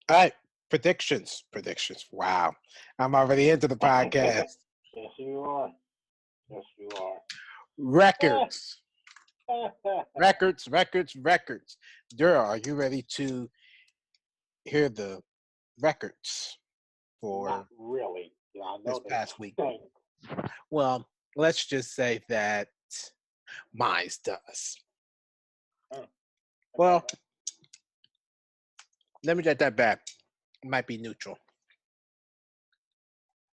All right. Predictions. Predictions. Wow. I'm already into the podcast. Yes, you are. Yes, you are. Records. Records. Darrell, are you ready to hear the records Not for really. Yeah, I this know they past week? stink. Well, let's just say that mine does. Huh. Well, let me get that back. It might be neutral.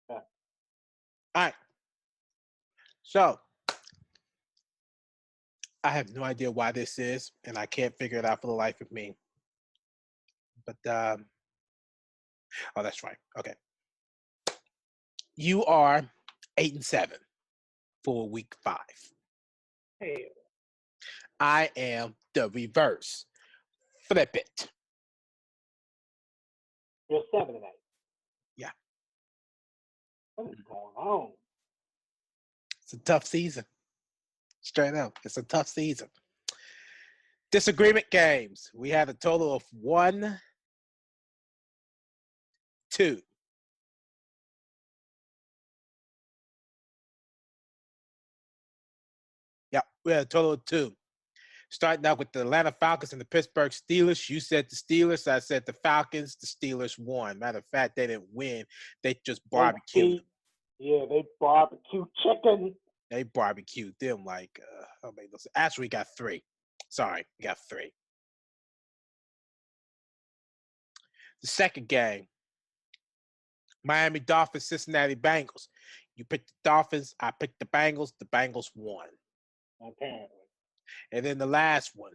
Huh. All right. So I have no idea why this is, and I can't figure it out for the life of me. But oh, that's right. Okay. You are 8-7 for week 5. Hey, I am the reverse. Flip it. you're 7-8. Yeah. What is going on? It's a tough season. Straight up. It's a tough season. Disagreement games. We had a total of 1, 2. Yeah, we had a total of 2. Starting out with the Atlanta Falcons and the Pittsburgh Steelers. You said the Steelers. I said the Falcons. The Steelers won. Matter of fact, they didn't win. They just barbecued. They barbecue chicken. They barbecued them like, actually, we got 3. Sorry, we got 3. The second game, Miami Dolphins, Cincinnati Bengals. You picked the Dolphins. I picked the Bengals. The Bengals won. Apparently. And then the last one,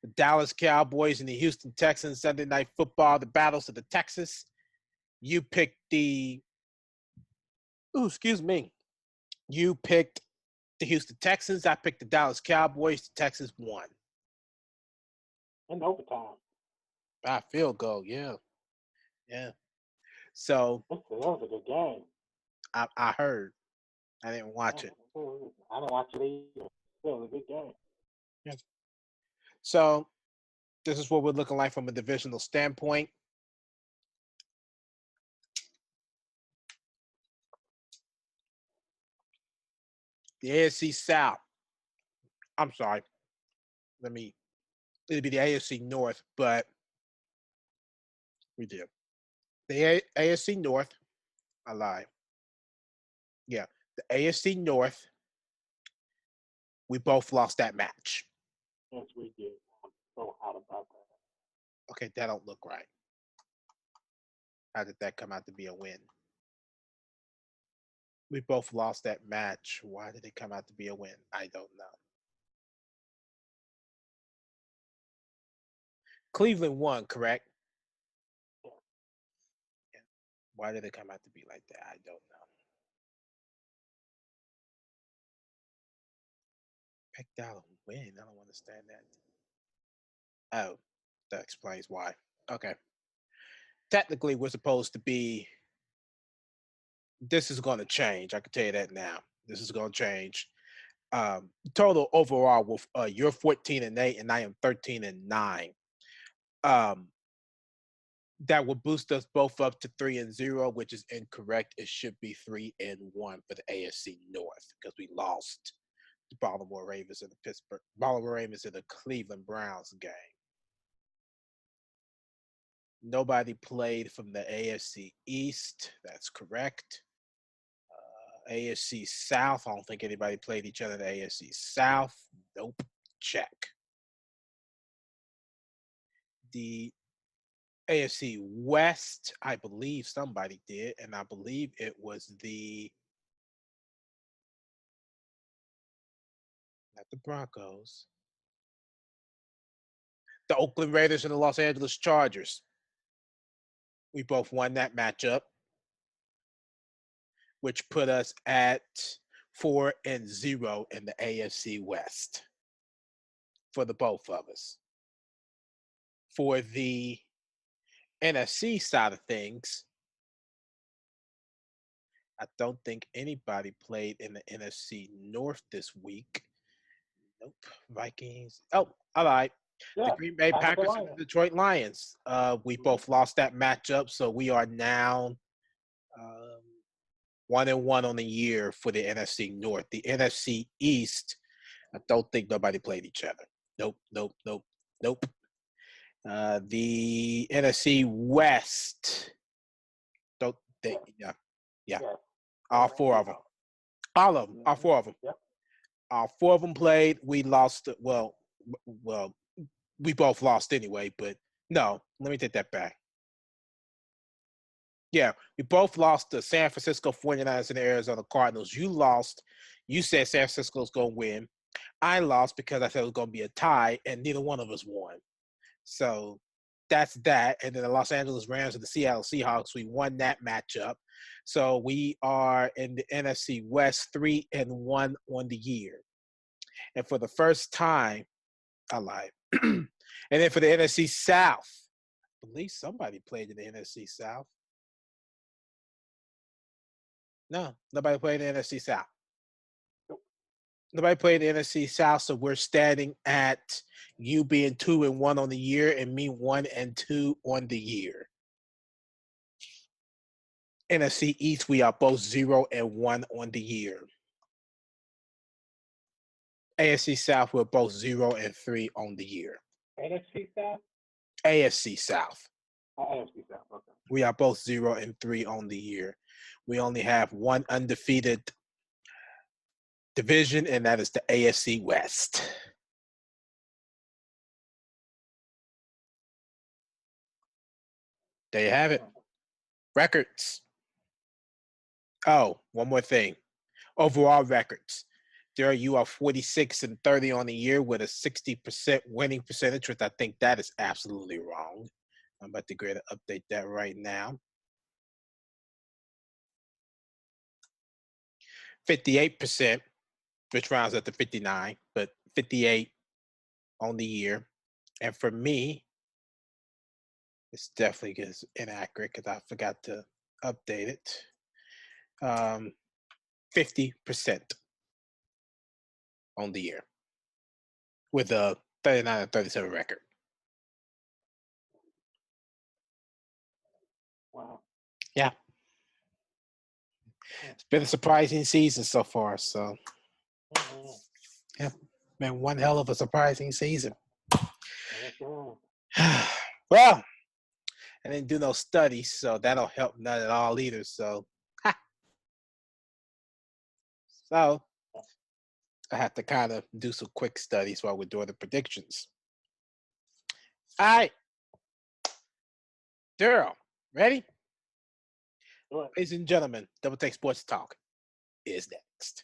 the Dallas Cowboys and the Houston Texans, Sunday Night Football, the Battles of the Texas. You picked You picked the Houston Texans. I picked the Dallas Cowboys. The Texans won. In overtime. Field goal, yeah. Yeah. So That was a good game. I heard. I didn't watch it. I didn't watch it either. It was a good game. Yeah. So this is what we're looking like from a divisional standpoint. The AFC South. I'm sorry. It'll be the AFC North, but we did. The AFC North, I lied. Yeah. The AFC North, we both lost that match. Yes, we did. I'm so hot about that. Okay, that don't look right. How did that come out to be a win? We both lost that match. Why did it come out to be a win? I don't know. Cleveland won, correct? Yeah. Yeah. Why did it come out to be like that? I don't know. Picked out a win. I don't understand that. Oh, that explains why. Okay. Technically, we're supposed to be. This is going to change. I can tell you that now. This is going to change. Total overall, with you're 14-8, and I am 13-9. That will boost us both up to 3-0, which is incorrect. It should be 3-1 for the AFC North because we lost the Baltimore Ravens and the Baltimore Ravens in the Cleveland Browns game. Nobody played from the AFC East. That's correct. AFC South. I don't think anybody played each other in the AFC South. Nope. Check. The AFC West, I believe somebody did, and I believe it was not the Broncos, the Oakland Raiders and the Los Angeles Chargers. We both won that matchup, which put us at 4-0 in the AFC West for the both of us. For the NFC side of things, I don't think anybody played in the NFC North this week. Nope. Vikings. Oh, all right. Yeah. The Green Bay Packers and the Detroit Lions. We both lost that matchup, so we are now 1-1 on the year for the NFC North. The NFC East, I don't think nobody played each other. Nope. The NFC West, don't think, yeah. All four of them. All four of them. Yep. All four of them played. We lost. Well, we both lost anyway, but no, let me take that back. Yeah, we both lost the San Francisco 49ers and the Arizona Cardinals. You lost. You said San Francisco's going to win. I lost because I said it was going to be a tie, and neither one of us won. So that's that. And then the Los Angeles Rams and the Seattle Seahawks, we won that matchup. So we are in the NFC West 3-1 on the year. And for the first time, I lied. And then for the NFC South, I believe somebody played in the NFC South. No, nobody played in the NFC South. Nobody played in the NFC South, so we're standing at you being 2-1 on the year and me 1-2 on the year. NFC East, we are both 0-1 on the year. AFC South, we're both 0-3 on the year. NFC South? AFC South. Oh, AFC South, okay. We are both 0-3 on the year. We only have one undefeated division, and that is the AFC West. There you have it. Records. Oh, one more thing. Overall records. Darrell, you are 46-30 on the year with a 60% winning percentage, which I think that is absolutely wrong. I'm about to go ahead and update that right now. 58%, which rounds up to 59, but 58 on the year. And for me, it's definitely inaccurate because I forgot to update it. 50% on the year with a 39-37 record. Wow. Yeah. It's been a surprising season so far. So, yeah, been one hell of a surprising season. Well, I didn't do no studies, so that'll help none at all either. So, so I have to kind of do some quick studies while we're doing the predictions. All right. Darrell, ready? Ladies and gentlemen, Double Take Sports Talk is next.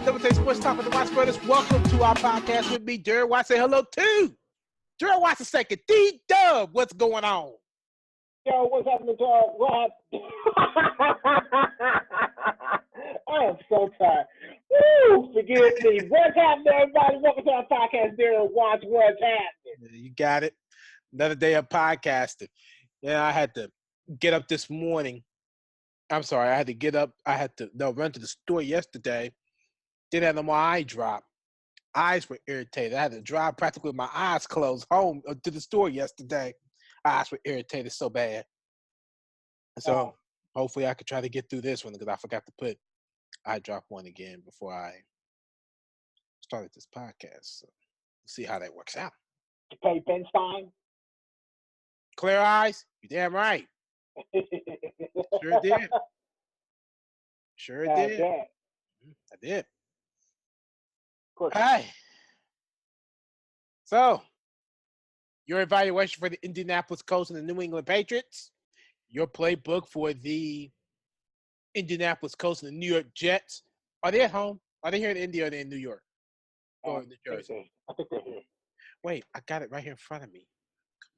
Double Take Sports Talk with the Watts Brothers. Welcome to our podcast with me, Darren Watts. Say hello to Darrell Watts II. D-Dub, what's going on? Yo, what's happening, Darren? What happened? I am so tired. Woo! Forgive me. What's happening, everybody? Welcome to our podcast, Darren Watts. What's happening? You got it. Another day of podcasting. Yeah, I had to get up this morning. I'm sorry, I had to get up. I had to run to the store yesterday. Didn't have no more eye drop. Eyes were irritated. I had to drive practically with my eyes closed home to the store yesterday. Eyes were irritated so bad. So hopefully I could try to get through this one because I forgot to put eye drop on again before I started this podcast. So we'll see how that works out. You pay Ben's fine? Clear eyes? You damn right. Sure did. Sure did. I did. Of course. All right. So, your evaluation for the Indianapolis Colts and the New England Patriots. Your playbook for the Indianapolis Colts and the New York Jets. Are they at home? Are they here in India or are they in New York? Or New Jersey? I think they're here. Wait, I got it right here in front of me. Come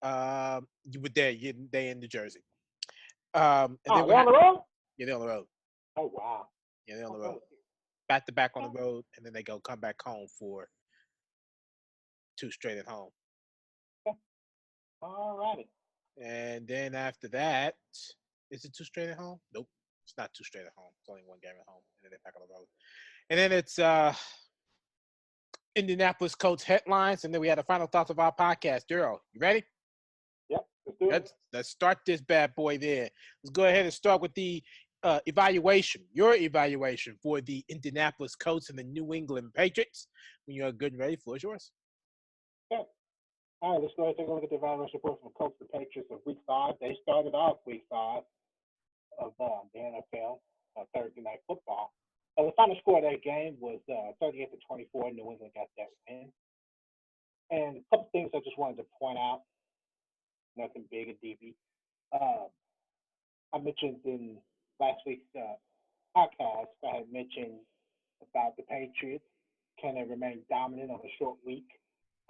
on, dude. You were there. They in New Jersey. And they're on the road? Yeah, they're on the road. Oh, wow. Yeah, they're on the road. Back to back on the road, and then they come back home for 2 straight at home. All righty. And then after that, is it 2 straight at home? Nope. It's not 2 straight at home. It's only 1 game at home, and then they're back on the road. And then it's Indianapolis Colts headlines, and then we had the final thoughts of our podcast. Darrell, you ready? Yep, let's do it. Let's start this bad boy there. Let's go ahead and start with the evaluation, your evaluation for the Indianapolis Colts and the New England Patriots. When you're good and ready, floor is yours. Yeah. All right, let's go ahead and take a look at the evaluation report from the Colts and Patriots of Week 5. They started off Week 5 of the NFL, Thursday Night Football. The final score of that game was 38-24. New England got that win. And a couple things I just wanted to point out. Nothing big and deepy. I mentioned in last week's podcast, I had mentioned about the Patriots. Can they remain dominant on a short week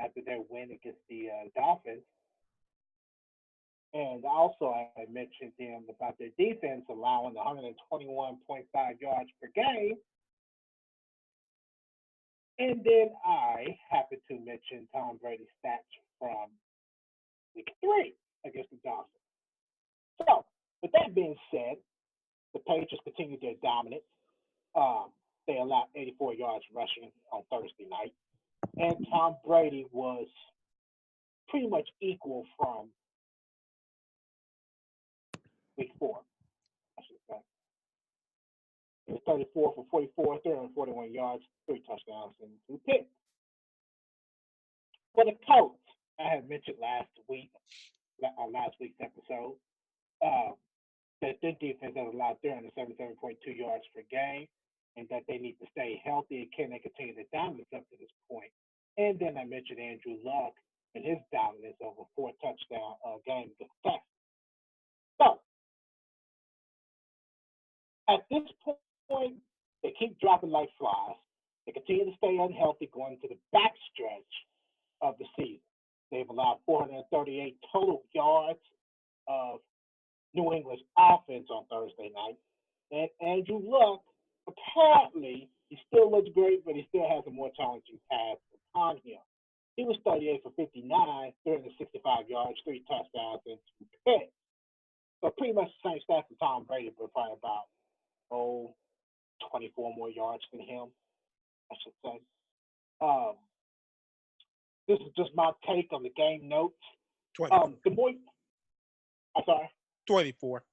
after their win against the Dolphins? And also, I had mentioned them about their defense allowing 121.5 yards per game. And then I happened to mention Tom Brady's stats from Week 3 against the Dolphins. So, with that being said, the Patriots continued their dominance. They allowed 84 yards rushing on Thursday night. And Tom Brady was pretty much equal from Week 4, I should say. It was 34 for 44, 341 yards, 3 touchdowns, and 2 picks. For the Colts, I had mentioned last week's episode, that their defense has allowed 377.2 yards per game, and that they need to stay healthy. And can they continue the dominance up to this point? And then I mentioned Andrew Luck and his dominance over 4 touchdown game against Texas. So, at this point, they keep dropping like flies. They continue to stay unhealthy going to the backstretch of the season. They've allowed 438 total yards of New England's offense on Thursday night. And Andrew Luck, apparently, he still looks great, but he still has a more challenging task upon him. He was 38 for 59, 365 yards, 3 touchdowns, and 2 picks. So pretty much the same stats as Tom Brady, but probably about 24 more yards than him, I should say. This is just my take on the game notes. 24. I'm sorry? 24.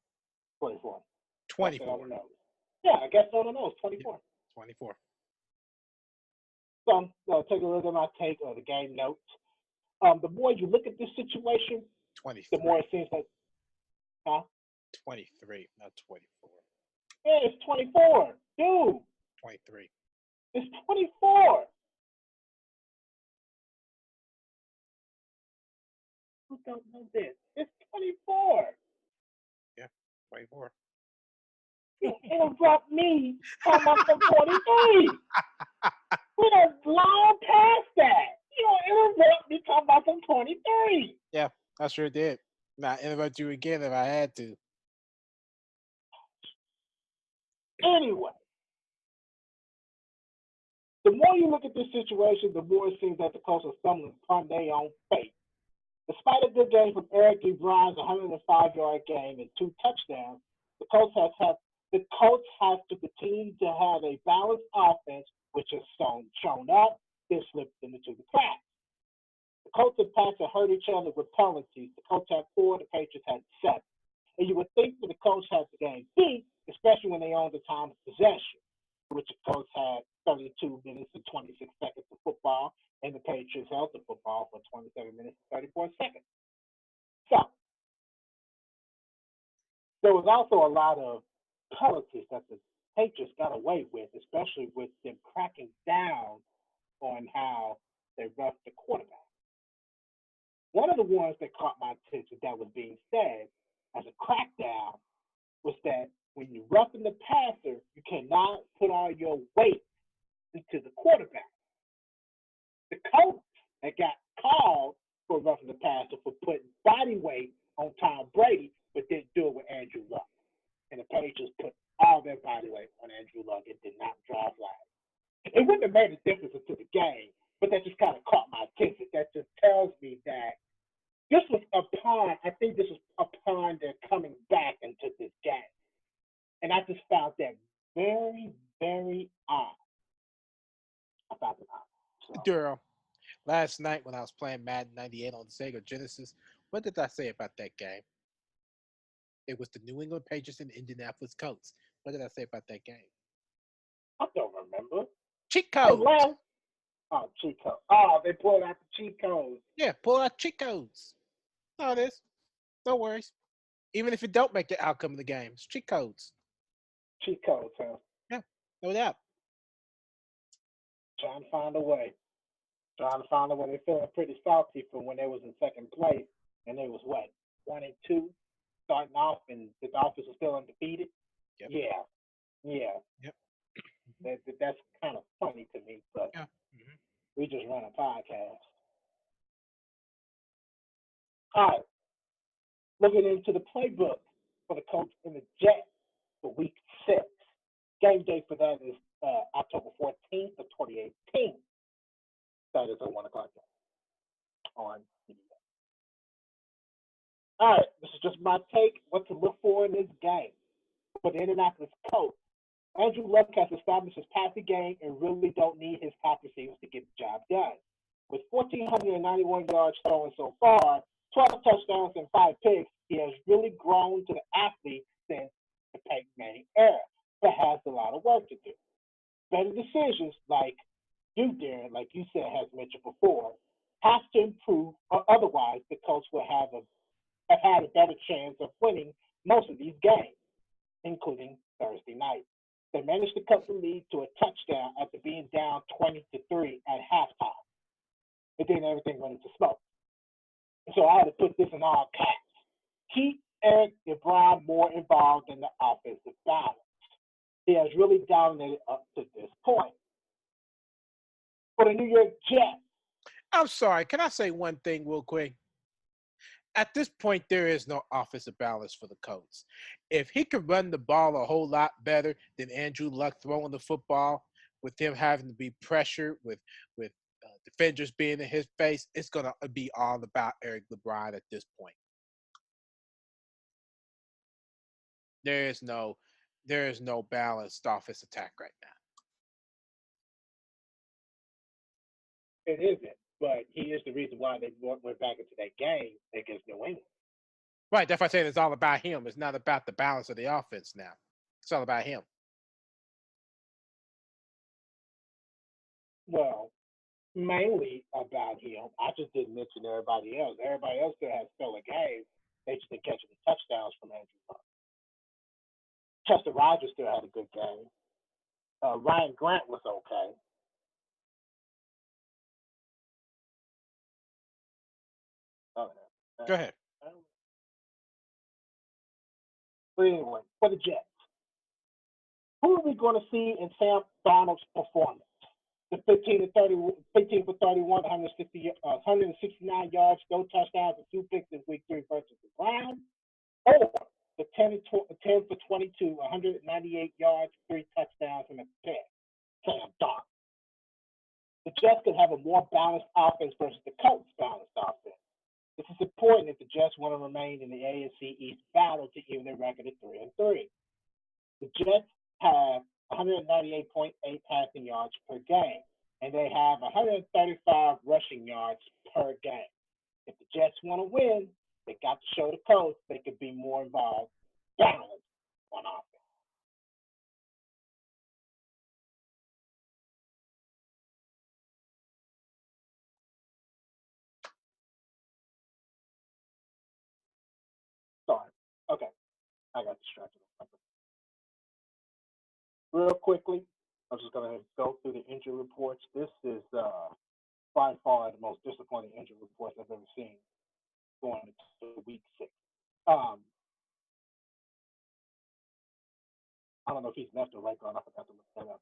24. 24. Yeah, I guess on the nose, 24. 24. So take a look at my take on the game notes. The more you look at this situation, 23. the more it seems like, 23, not 24. Yeah, it's 24. Dude. 23. It's 24. Who don't know this? It's 24. Yeah, 24. You interrupt me talking about some 23. We done long past that. You don't interrupt me talking about some 23. Yeah, I sure did. Now interrupt you again if I had to. Anyway, the more you look at this situation, the more it seems that the Colts are stumbling upon their own fate. Despite a good game from Eric Ebron's 105-yard game and 2 touchdowns, the Colts have to continue to have a balanced offense, which has shown up, then slipped into the cracks. The Colts and Pats have hurt each other with penalties. The Colts had 4, the Patriots had 7. And you would think that the Colts had the game beat, especially when they owned the time of possession, which the Colts had 32 minutes and 26 seconds of football, and the Patriots held the football for 27 minutes and 34 seconds. So there was also a lot of penalties that the Patriots got away with, especially with them cracking down on how they roughed the quarterback. One of the ones that caught my attention that was being said as a crackdown was that when you roughing the passer, you cannot put all your weight into the quarterback. The coach that got called for roughing the passer for putting body weight on Tom Brady, but didn't do it with Andrew Luck. And the Patriots put all their body weight on Andrew Luck and did not draw flags. It wouldn't have made a difference into the game, but that just kind of caught my attention. That just tells me that this was I think this was upon their coming back into this game. And I just found that very, very odd. I found it odd. So, Darrell, last night when I was playing Madden 98 on the Sega Genesis, what did I say about that game? It was the New England Patriots and Indianapolis Colts. What did I say about that game? I don't remember. Cheat Hey, codes. well, oh, cheat code. Oh, they pulled out the cheat codes. Yeah, pull out cheat codes. No, it is. No worries. Even if it don't make the outcome of the game, it's cheat codes. Cheat codes, huh? Yeah, no doubt. Trying to find a way. Trying to find a way. They're feeling pretty salty from when they was in second place, and they was what 1-2, starting off, and the Dolphins are still undefeated. Yep. Yeah, yeah. Yep. That's kind of funny to me, but Yeah. Mm-hmm. we just run a podcast. All right, looking into the playbook for the Colts and the Jets for Week 6. Game day for that is October 14th of 2018. That is at 1 o'clock on CBS. All right, this is just my take. What to look for in this game for the Indianapolis Colts. Andrew Luck has established his passing game and really don't need his top receivers to get the job done. With 1,491 yards thrown so far, 12 touchdowns and 5 picks, he has really grown to the athlete since the Peyton Manning era, but has a lot of work to do. Better decisions like you, Darren, like you said, has mentioned before, has to improve, or otherwise the Colts will have had a better chance of winning most of these games, including Thursday night. They managed to cut the lead to a touchdown after being down 20-3 at halftime. And then everything went into smoke. So I had to put this in all caps. Keep Eric Ebron more involved in the offensive balance. He has really dominated up to this point. For the New York Jets. I'm sorry. Can I say one thing real quick? At this point, there is no offensive balance for the Colts. If he could run the ball a whole lot better than Andrew Luck throwing the football, with him having to be pressured, with defenders being in his face, it's gonna be all about Eric LeBron at this point. There is no balanced offense attack right now. It isn't, but he is the reason why they went back into that game against New England. Right, that's why I say it's all about him. It's not about the balance of the offense now. It's all about him. Well, mainly about him. I just didn't mention everybody else. Everybody else still has stellar games. They just been catching the touchdowns from Andrew Luck. Chester Rogers still had a good game. Ryan Grant was okay. Go ahead. But anyway, for the Jets, Who are we going to see in Sam Darnold's performance? The 15 for 31, 169 yards, no touchdowns, and 2 picks in week 3 versus the Browns, or the 10 for 22, 198 yards, 3 touchdowns, and a pick. Sam Darnold. The Jets could have a more balanced offense versus the Colts' balanced offense. This is important if the Jets want to remain in the AFC East battle to even their record at 3-3. The Jets have 198.8 passing yards per game, and they have 135 rushing yards per game. If the Jets want to win, they got to show the coach they could be more involved, balanced on offense. Sorry. Okay. I got distracted. Real quickly, I'm just going to go through the injury reports. This is by far the most disappointing injury reports I've ever seen going into week 6. I don't know if he's left or right guard. I forgot to look that up.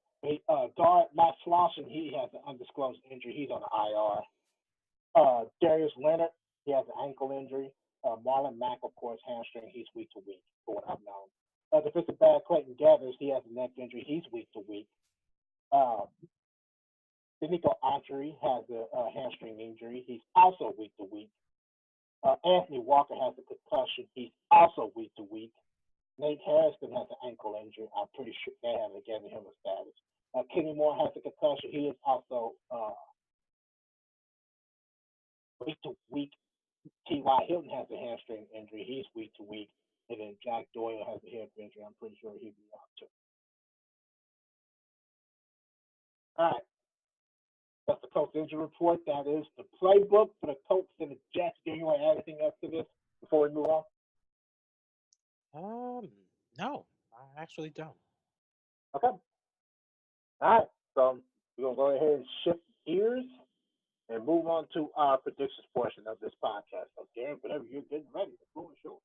Guard Matt Slauson, he has an undisclosed injury. He's on the IR. Darius Leonard, he has an ankle injury. Marlon Mack, of course, hamstring. He's week to week, for what I've known. Defensive back Clayton Gathers, he has a neck injury. He's week to week. Denico Autry has a hamstring injury. He's also week to week. Anthony Walker has a concussion. He's also week to week. Nate Harrison has an ankle injury. I'm pretty sure they haven't given him a status. Kenny Moore has a concussion. He is also week to week. T.Y. Hilton has a hamstring injury. He's week to week. And then Jack Doyle has a hip injury. I'm pretty sure he'll be out too. All right. That's the Colts injury report. That is the playbook for the Colts and the Jets. Do you want to add anything else to this before we move on? No, I actually don't. Okay. All right. So we're going to go ahead and shift gears and move on to our predictions portion of this podcast. So, Darren, whenever you're getting ready, the floor is yours.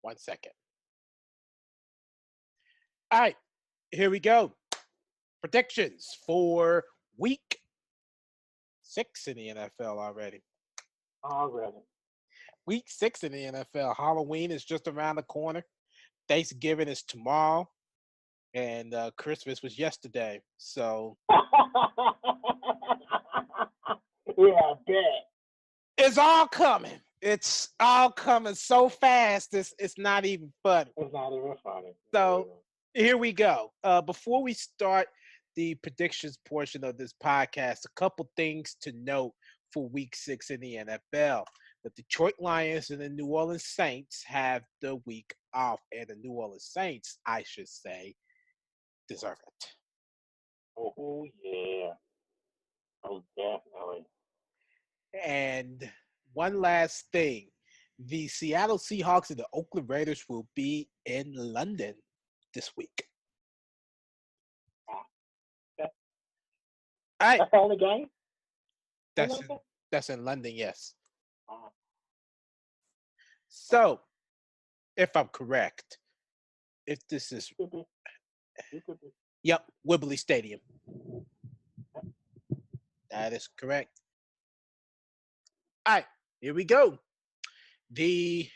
1 second. All right, here we go. Predictions for week 6 in the NFL already. Week 6 in the NFL. Halloween is just around the corner. Thanksgiving is tomorrow. And Christmas was yesterday. So. Yeah, I bet. It's all coming. It's all coming so fast. It's not even funny. It's not even funny. So here we go. Before we start the predictions portion of this podcast, a couple things to note for week 6 in the NFL. The Detroit Lions and the New Orleans Saints have the week off. And the New Orleans Saints, I should say, deserve it. Oh, yeah. Oh, definitely. And one last thing. The Seattle Seahawks and the Oakland Raiders will be in London this week. Okay. All right. That's the only game? That's in London, yes. So, if I'm correct, if this is... Yep, Wembley Stadium. That is correct. All right, here we go. The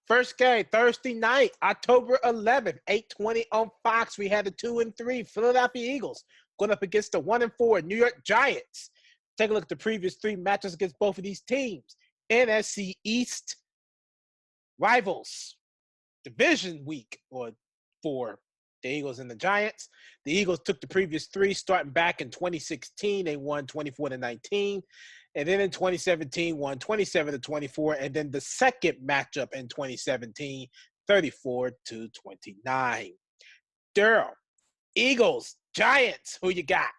first game, Thursday night, October 11th, 8:20 on Fox. We had the 2-3 Philadelphia Eagles going up against the 1-4 New York Giants. Take a look at the previous 3 matches against both of these teams. NFC East rivals, division week for the Eagles and the Giants. The Eagles took the previous 3 starting back in 2016. They won 24-19. And then in 2017, won 27-24. And then the second matchup in 2017, 34-29. Darrell, Eagles, Giants, who you got?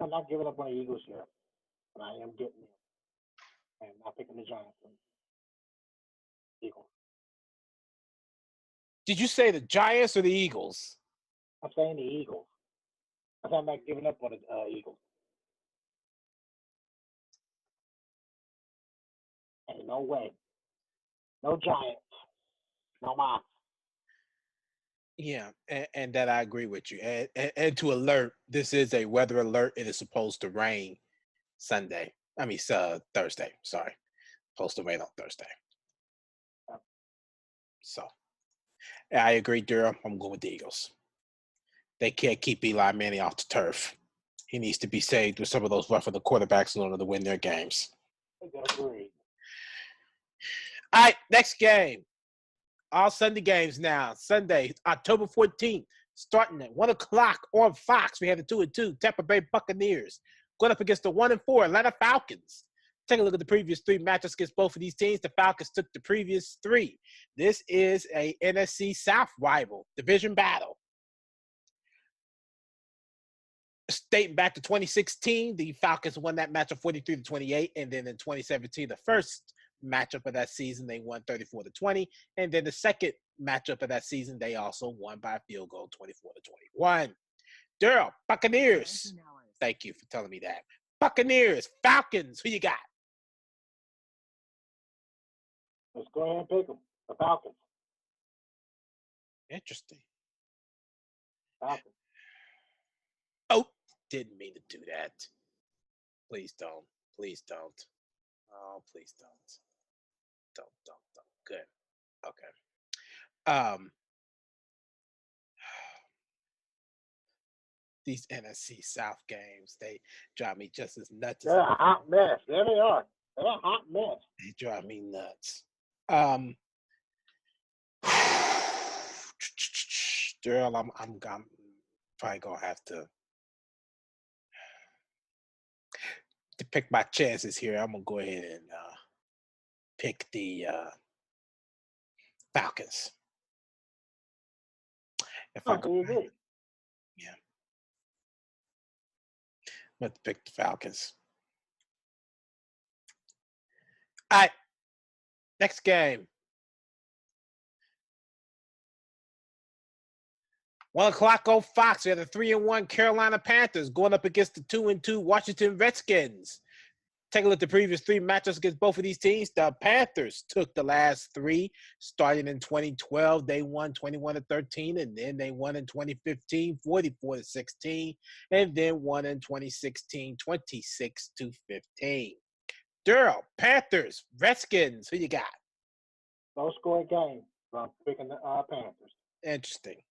I'm not giving up on the Eagles yet, but I am getting them. I am not picking the Giants. Eagles. Did you say the Giants or the Eagles? I'm saying the Eagles. I'm not giving up on the Eagles. Ain't no way. No Giants. No Mox. Yeah, and that I agree with you. And to alert, this is a weather alert. It is supposed to rain Sunday. I mean, Thursday. Sorry, supposed to rain on Thursday. So, yeah, I agree, Darrell. I'm going with the Eagles. They can't keep Eli Manning off the turf. He needs to be saved with some of those roughing the quarterbacks in order to win their games. Agreed. All right, next game. All Sunday games now. Sunday, October 14th, starting at 1 o'clock on Fox. We have the 2-2 Tampa Bay Buccaneers going up against the 1-4 Atlanta Falcons. Take a look at the previous three matchups against both of these teams. The Falcons took the previous three. This is a NFC South rival division battle. Dating back to 2016, the Falcons won that matchup 43-28, and then in 2017, the first matchup of that season, they won 34-20, and then the second matchup of that season, they also won by a field goal, 24-21. Darrell, Buccaneers. Thank you for telling me that. Buccaneers, Falcons. Who you got? Let's go ahead and pick them. The Falcons. Interesting. Falcons. Oh, didn't mean to do that. Please don't. Please don't. Oh, please don't. Don't. Good. Okay. These NFC South games, they drive me just as nuts. They're a hot mess. There they are. They're a hot mess. They drive me nuts. Darrell, I'm probably gonna have to pick my chances here. I'm gonna go ahead and pick the Falcons. If I go, agree. Yeah, I'm going to pick the Falcons. All right, next game. 1 o'clock on Fox. We have the 3-1 Carolina Panthers going up against the 2-2 Washington Redskins. Take a look at the previous three matchups against both of these teams. The Panthers took the last three, starting in 2012. They won 21-13, and then they won in 2015, 44-16, and then won in 2016, 26-15. Darrell, Panthers, Redskins. Who you got? Low scoring game. So I'm picking the Panthers. Interesting.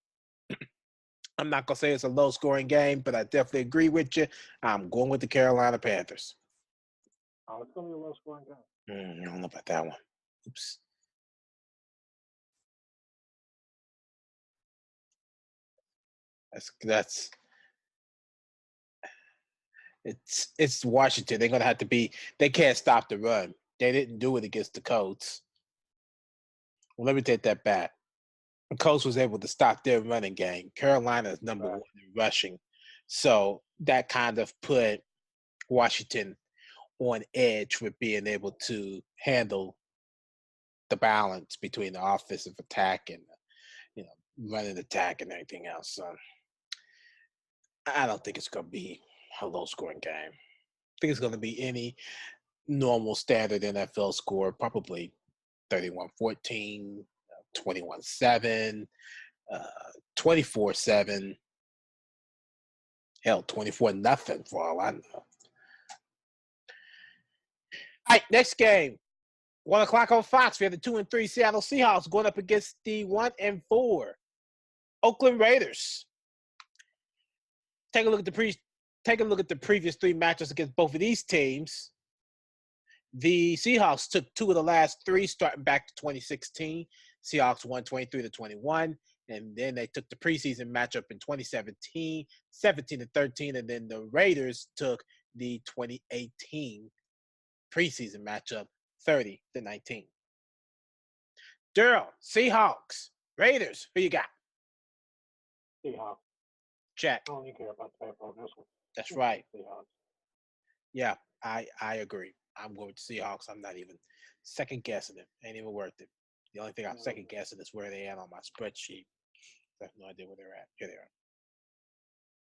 I'm not going to say it's a low-scoring game, but I definitely agree with you. I'm going with the Carolina Panthers. Oh, it's going to be a low-scoring game. I don't know about that one. Oops. That's it's Washington. They're going to have to be – they can't stop the run. They didn't do it against the Colts. Well, let me take that back. The Colts was able to stop their running game. Carolina is number one in rushing. So that kind of put Washington on edge with being able to handle the balance between the offensive attack and running attack and everything else. So I don't think it's going to be a low-scoring game. I think it's going to be any normal standard NFL score, probably 31-14, 21-7, 24-7, hell, 24-0 for all I know. All right, next game. 1 o'clock on Fox. We have the 2-3 Seattle Seahawks going up against the 1-4 Oakland Raiders. Take a look at the previous three matchups against both of these teams. The Seahawks took two of the last three, starting back to 2016. Seahawks won 23-21, and then they took the preseason matchup in 2017, 17-13, and then the Raiders took the 2018 preseason matchup, 30-19. Darrell, Seahawks, Raiders, who you got? Seahawks. Check. I don't even care about the paper on this one. That's right. Seahawks. Yeah, I agree. I'm going with the Seahawks. I'm not even second guessing it. Ain't even worth it. The only thing I'm second guessing is where they at on my spreadsheet. I have no idea where they're at. Here they are.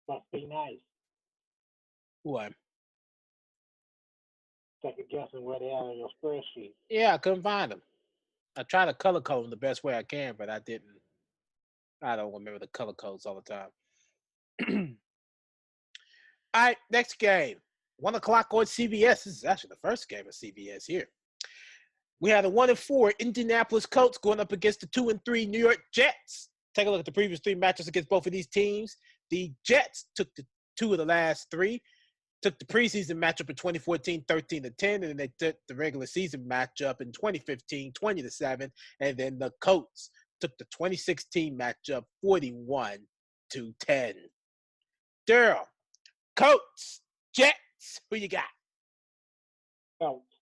Must be nice. What? Second guessing where they are on your spreadsheet. Yeah, I couldn't find them. I try to color code them the best way I can, but I didn't. I don't remember the color codes all the time. All right, next game. 1 o'clock on CBS. This is actually the first game of CBS here. We had a 1-4 Indianapolis Colts going up against the 2-3 New York Jets. Take a look at the previous 3 matches against both of these teams. The Jets took the 2 of the last 3. Took the preseason matchup in 2014, 13-10, and then they took the regular season matchup in 2015, 20-7, and then the Colts took the 2016 matchup 41-10. Darrell, Colts, Jets, who you got? Colts.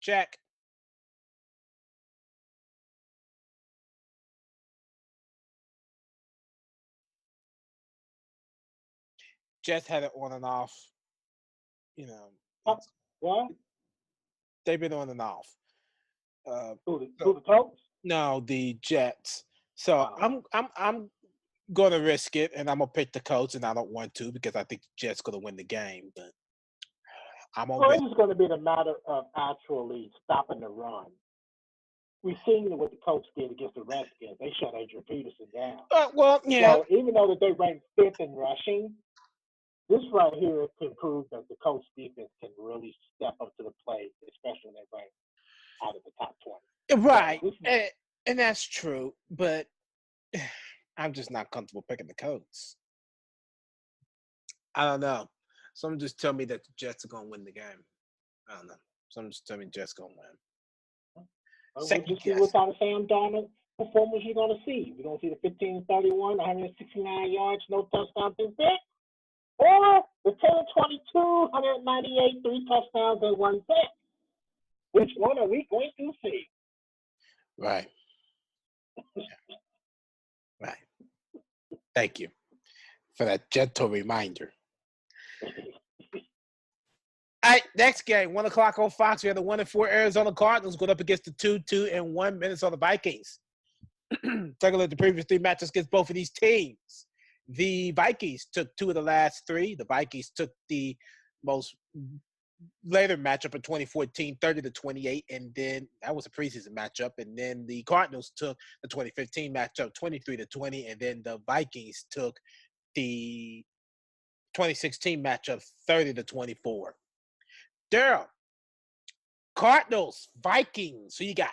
Check. Jets had it on and off. You know, What? they've been on and off. Who the Colts? No, the Jets. So I'm gonna risk it, and I'm gonna pick the Colts, and I don't want to because I think the Jets gonna win the game. But I'm gonna. Well, it's going to be the matter of actually stopping the run. We've seen what the Colts did against the Redskins. They shut Adrian Peterson down. Well, yeah. So even though that they ranked 5th in rushing, this right here can prove that the Colts defense can really step up to the plate, especially when they rank out of the top 20. Right, So and that's true, but I'm just not comfortable picking the Colts. I don't know. Someone just tell me that the Jets are gonna win the game. I don't know. Someone just tell me the Jets gonna win. We'll just see what kind of Sam Darnold performance you're going to see. We're going to see the 15-31, 169 yards, no touchdown pick, or the 10-22, 198, 3 touchdowns and 1 pick. Which one are we going to see? Right. Right. Thank you for that gentle reminder. All right, next game, 1 o'clock on Fox. We have the 1-4 Arizona Cardinals going up against the 2-1 Minnesota Vikings. Take a look at the previous 3 matches against both of these teams. The Vikings took 2 of the last 3. The Vikings took the most later matchup in 2014, 30-28, and then that was a preseason matchup. And then the Cardinals took the 2015 matchup, 23-20, and then the Vikings took the 2016 matchup, 30-24. Darrell, Cardinals, Vikings, who you got?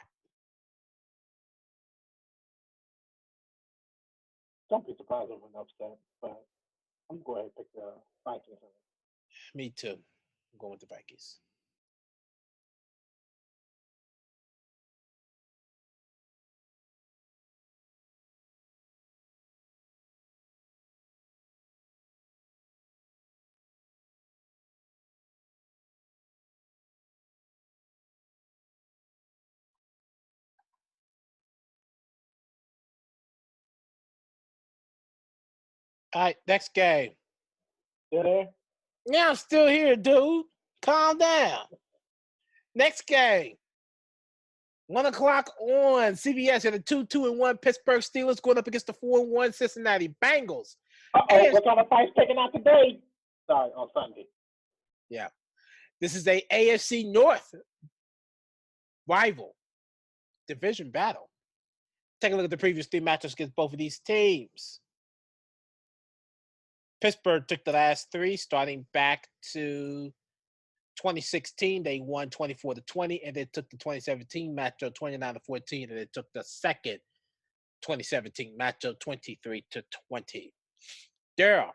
Don't be surprised over an upset, but I'm going to pick the Vikings. Me too. I'm going with the Vikings. All right, next game. You there? Yeah, I'm still here, dude. Calm down. Next game. 1 o'clock on CBS at the 2-1 Pittsburgh Steelers going up against the 4-1 Cincinnati Bengals. What kind of fights taking out today? Sorry, on Sunday. Yeah. This is a AFC North rival division battle. Take a look at the previous 3 matchups against both of these teams. Pittsburgh took the last 3, starting back to 2016. They won 24-20, and they took the 2017 matchup 29-14, and they took the second 2017 matchup 23-20. Darrell,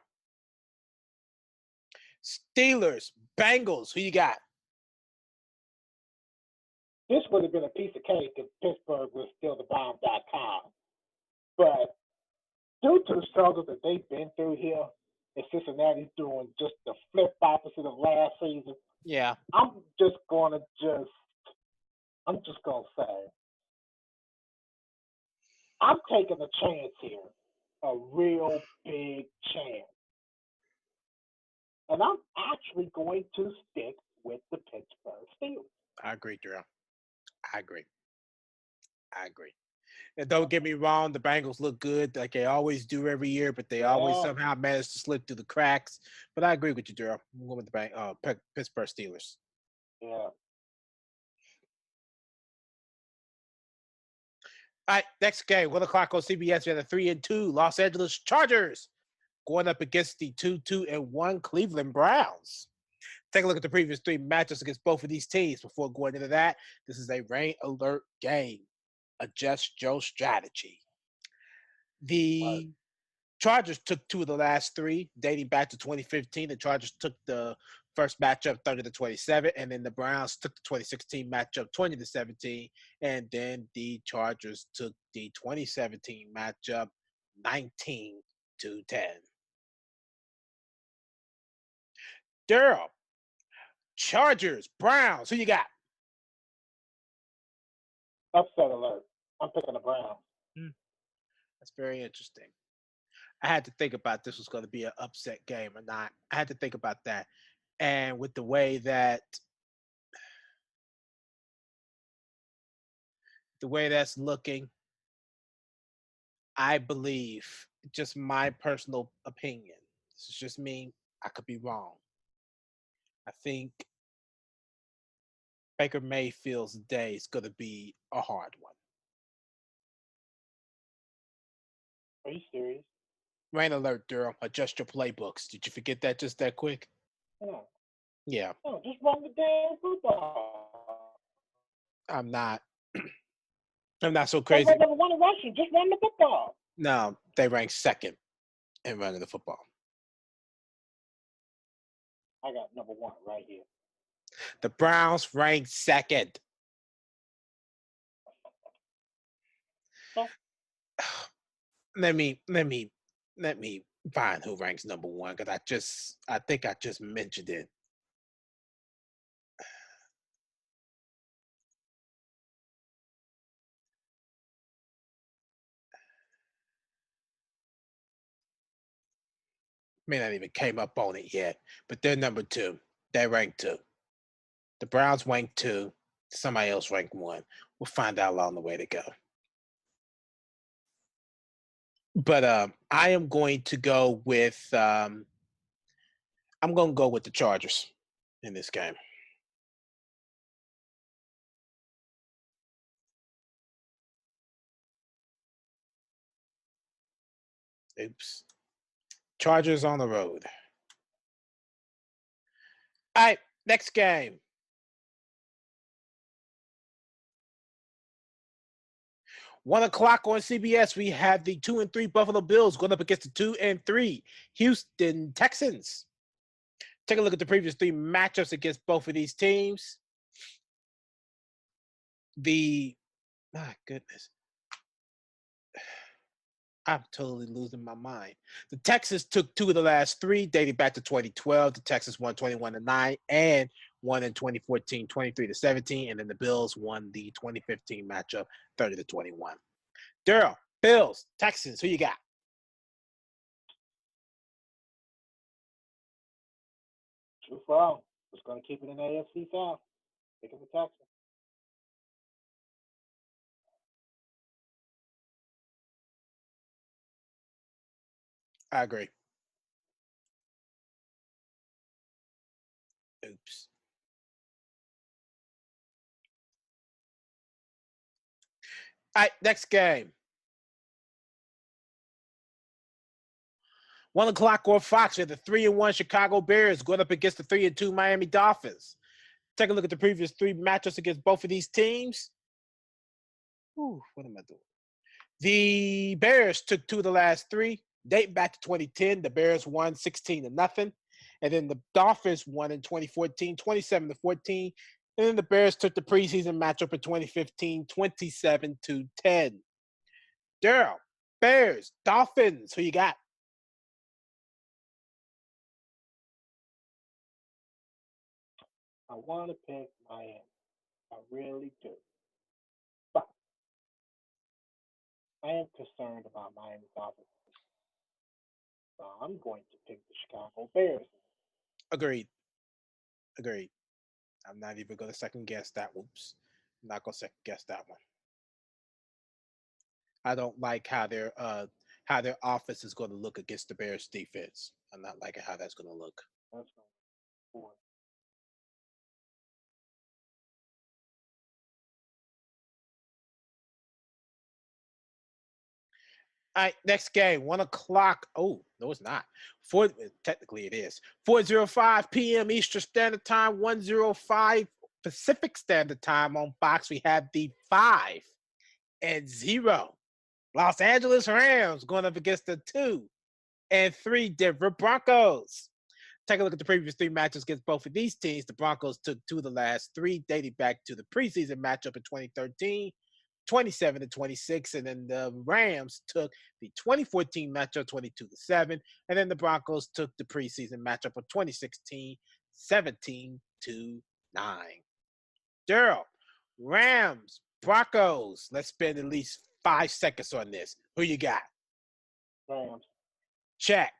Steelers, Bengals, who you got? This would have been a piece of cake if Pittsburgh was still the bomb.com. But due to the struggles that they've been through here, and Cincinnati's doing just the flip opposite of last season. Yeah. I'm just gonna say I'm taking a chance here, a real big chance. And I'm actually going to stick with the Pittsburgh Steelers. I agree, Darrell. I agree. And don't get me wrong, the Bengals look good like they always do every year, but they always somehow manage to slip through the cracks. But I agree with you, Darrell. I'm going with the Pittsburgh Steelers. Yeah. All right, next game, 1 o'clock on CBS. We have the 3-2 Los Angeles Chargers going up against the 2-1 Cleveland Browns. Take a look at the previous three matchups against both of these teams. Before going into that, this is a rain alert game. Adjust your strategy. The Chargers took 2 of the last 3, dating back to 2015. The Chargers took the first matchup 30-27, and then the Browns took the 2016 matchup 20-17, and then the Chargers took the 2017 matchup 19-10. Darrell, Chargers, Browns, who you got? Upset alert. I'm picking the Browns. That's very interesting. I had to think about this was going to be an upset game or not. I had to think about that. And with the way that's looking, I believe, just my personal opinion, this is just me, I could be wrong. I think Baker Mayfield's day is going to be a hard one. Are you serious? Rain alert, Darrell. Adjust your playbooks. Did you forget that just that quick? No. Yeah. No, just run the damn football. I'm not. I'm not so They crazy. rank number 1 in rushing. Just run the football. No, they rank second in running the football. I got number 1 right here. The Browns rank second. So, let me find who ranks number 1 because I think I just mentioned it. May not even came up on it yet, but they're number 2. They rank 2. The Browns rank 2. Somebody else ranked 1. We'll find out along the way to go. But I am going to go with I'm going to go with the Chargers in this game. Oops. Chargers on the road. All right, next game. 1 o'clock on CBS, we have the 2-3 Buffalo Bills going up against the 2-3 Houston Texans. Take a look at the previous 3 matchups against both of these teams. My goodness. I'm totally losing my mind. The Texans took 2 of the last 3, dating back to 2012. The Texans won 21-9 and won in 2014, 23-17. And then the Bills won the 2015 matchup 30-21. Darrell, Bills, Texans, who you got? true for all. Just going to keep it in the AFC South. Picking the Texans. I agree. Oops. All right, next game. 1 o'clock on Fox, we have the 3-1 Chicago Bears going up against the 3-2 Miami Dolphins. Take a look at the previous 3 matchups against both of these teams. Ooh, what am I doing? The Bears took 2 of the last 3, dating back to 2010. The Bears won 16-0. And then the Dolphins won in 2014, 27-14. And then the Bears took the preseason matchup in 2015, 27-10. Darrell, Bears, Dolphins, who you got? I want to pick Miami. I really do. But I am concerned about Miami's offense. So I'm going to pick the Chicago Bears. Agreed. I'm not even going to second guess that. Oops. I'm not going to second guess that one. I don't like how their offense is going to look against the Bears defense. I'm not liking how that's going to look. That's going to All right, next game, 1 o'clock. Oh, no, it's not. Technically, it is. 4:05 p.m. Eastern Standard Time, 1:05 Pacific Standard Time on Fox. We have the 5-0 Los Angeles Rams going up against the 2-3 Denver Broncos. Take a look at the previous 3 matches against both of these teams. The Broncos took 2 of the last 3, dating back to the preseason matchup in 2013. 27-26, and then the Rams took the 2014 matchup 22-7, and then the Broncos took the preseason matchup of 2016 17-9. Darrell, Rams, Broncos. Let's spend at least 5 seconds on this. Who you got? Rams. Check.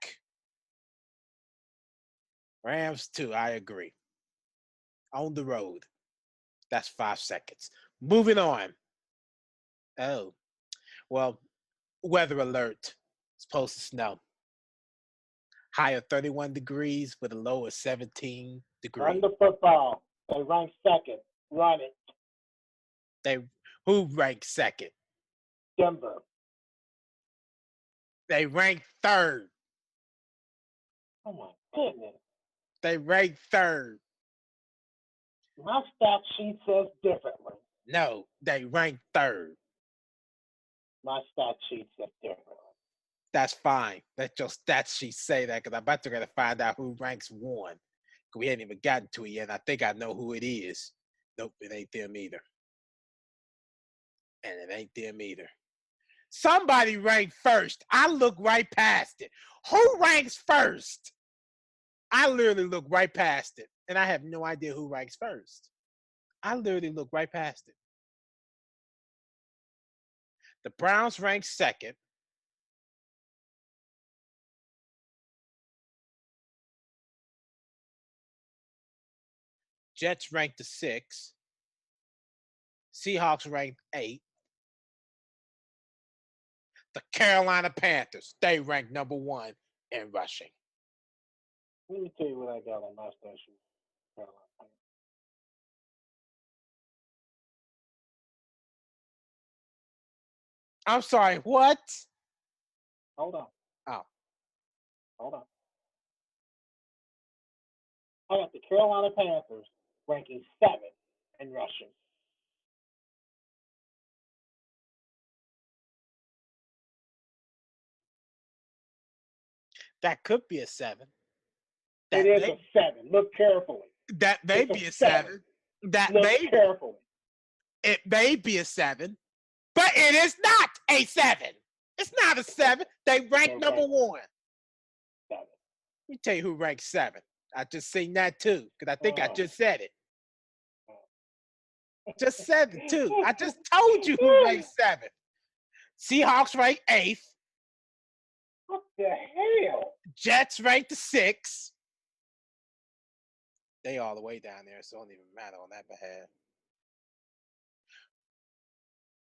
Rams too. I agree. On the road. That's 5 seconds. Moving on. Oh, well, weather alert. It's supposed to snow. High of 31 degrees with a low of 17 degrees. Run the football. They rank second. Run it. Who ranked second? Denver. They ranked third. Oh my goodness. They ranked third. My stat sheet says differently. No, they ranked third. My stat sheet says differently. That's fine. Let your stat sheet say that, because I'm about to find out who ranks 1. We hadn't even gotten to it yet. And I think I know who it is. Nope, it ain't them either. And it ain't them either. Somebody ranked first. I look right past it. Who ranks first? I literally look right past it. And I have no idea who ranks first. I literally look right past it. The Browns rank second. Jets ranked the 6th. Seahawks ranked 8th. The Carolina Panthers, they ranked number 1 in rushing. Let me tell you what I got on my stat sheet. Carolina. I'm sorry, what? Hold on. Oh. Hold on. I got the Carolina Panthers ranking 7th in rushing. That could be a 7. It is a 7. Look carefully. That may be a 7. That Look may carefully. It may be a 7, but it is not a 7. It's not a 7. They rank number 1. 7. Let me tell you who ranks 7. I just seen that too, because I think I just said it. Just said it too. I just told you who ranks 7. Seahawks rank 8th. What the hell? Jets rank the 6th. They all the way down there, so it don't even matter on that behalf.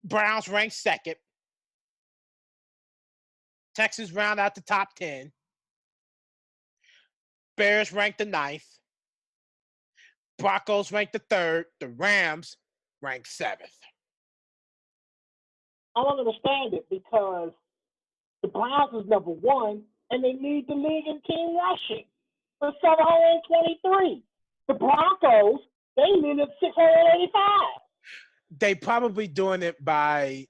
Browns rank 2nd. Texans round out the top 10. Bears rank the 9th. Broncos rank the 3rd. The Rams rank 7th. I don't understand it, because the Browns is number 1 and they lead the league in team rushing with 723. The Broncos, they lead at 685. They probably doing it by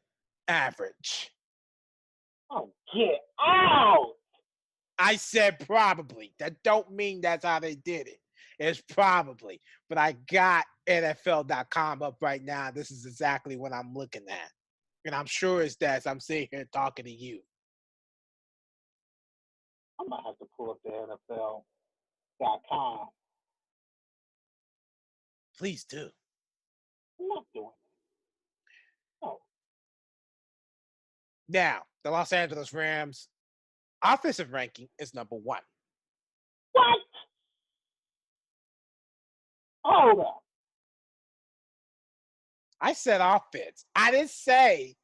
average. Oh, get out. I said probably. That don't mean that's how they did it. It's probably. But I got NFL.com up right now. This is exactly what I'm looking at. And I'm sure it's that as I'm sitting here talking to you. I might have to pull up the NFL.com. Please do. I'm not doing it. No. Now, the Los Angeles Rams offensive ranking is number 1. What? Hold on. I said offense. I didn't say.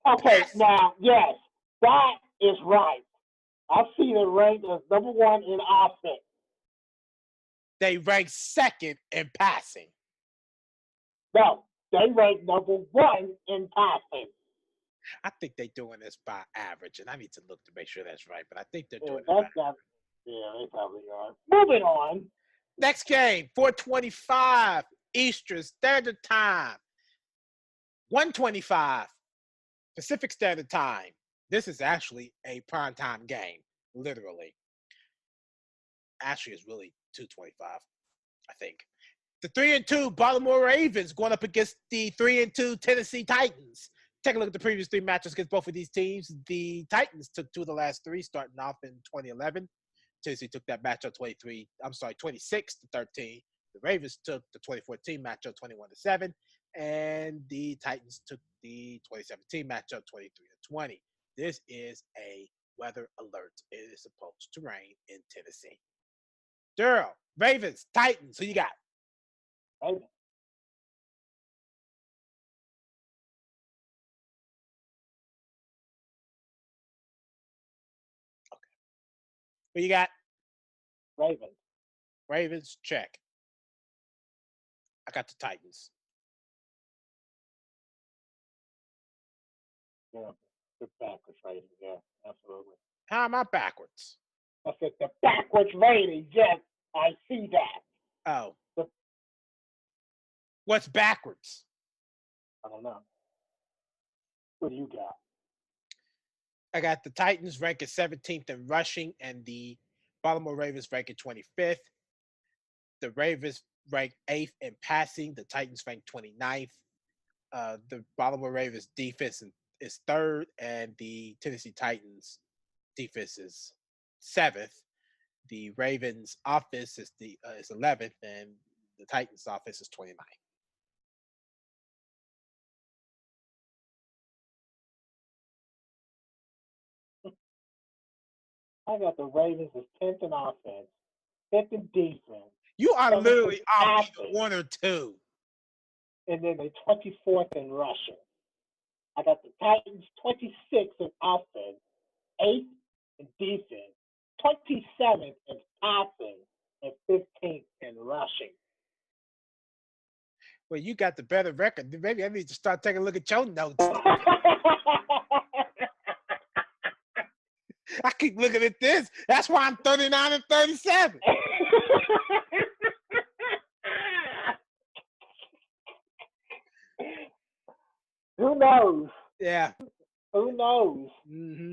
Okay, now, yes, that is right. I see the rank as number 1 in offense. They rank 2nd in passing. No, they rank number 1 in passing. I think they're doing this by average, and I need to look to make sure that's right, but I think they're Yeah, doing it by that's not. Yeah, they probably are. Moving on. Next game, 4:25 Eastern Standard Time, 1:25 Pacific Standard Time. This is actually a primetime game, literally. Actually, it's really 2:25, I think. The 3-2 Baltimore Ravens going up against the 3-2 Tennessee Titans. Take a look at the previous three matches against both of these teams. The Titans took 2 of the last 3, starting off in 2011. Tennessee took that matchup 26-13. The Ravens took the 2014 matchup 21-7, and the Titans took the 2017 matchup 23-20. This is a weather alert. It is supposed to rain in Tennessee. Darrell, Ravens, Titans. Who you got? Ravens. Who you got? Ravens. Ravens, check. I got the Titans. Yeah, the backwards rating. Yeah, absolutely. How am I backwards? I said the backwards rating. Yes, I see that. Oh. What's backwards? I don't know. What do you got? I got the Titans ranking 17th in rushing and the Baltimore Ravens ranking 25th. The Ravens rank 8th in passing. The Titans rank 29th. The Baltimore Ravens defense is 3rd, and the Tennessee Titans defense is 7th. The Ravens offense is 11th, and the Titans offense is 29th. I got the Ravens as 10th in offense, 5th in defense. You are literally off either 1 or 2. And then the 24th in rushing. I got the Titans 26th in offense, 8th in defense, 27th in passing, and 15th in rushing. Well, you got the better record. Maybe I need to start taking a look at your notes. I keep looking at this. That's why I'm 39 and 37. Who knows? Yeah. Who knows? Mm-hmm.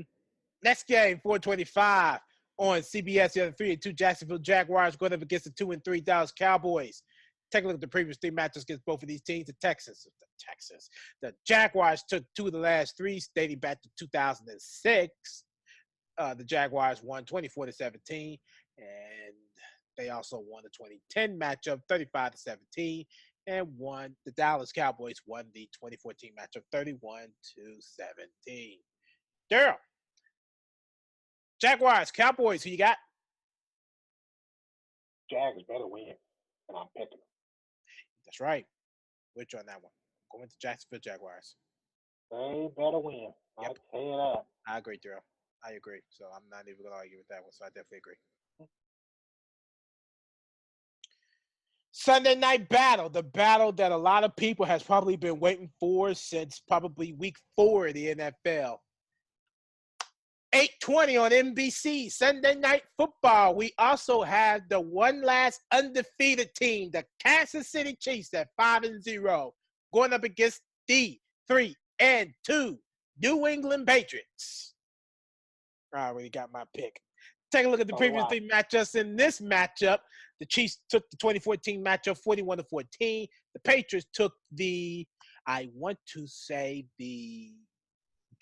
Next game, 4:25 on CBS. The other 3-2 Jacksonville Jaguars going up against the 2-3 Dallas Cowboys. Take a look at the previous 3 matches against both of these teams. The Jaguars took 2 of the last 3, dating back to 2006. The Jaguars won 24-17, and they also won the 2010 matchup 35-17, and the Dallas Cowboys won the 2014 matchup 31-17. Darrell, Jaguars, Cowboys, who you got? Jags better win, and I'm picking them. That's right. Which on that one? I'm going to Jacksonville Jaguars. They better win. I'll tell you that. I agree, Darrell. I agree. So I'm not even going to argue with that one. So I definitely agree. Sunday night battle, the battle that a lot of people has probably been waiting for since probably week 4 of the NFL. 8:20 on NBC, Sunday Night Football. We also have the one last undefeated team, the Kansas City Chiefs at 5-0, going up against the 3-2 New England Patriots. I already got my pick. Take a look at the previous 3 matchups. In this matchup, the Chiefs took the 2014 matchup 41-14. The Patriots took the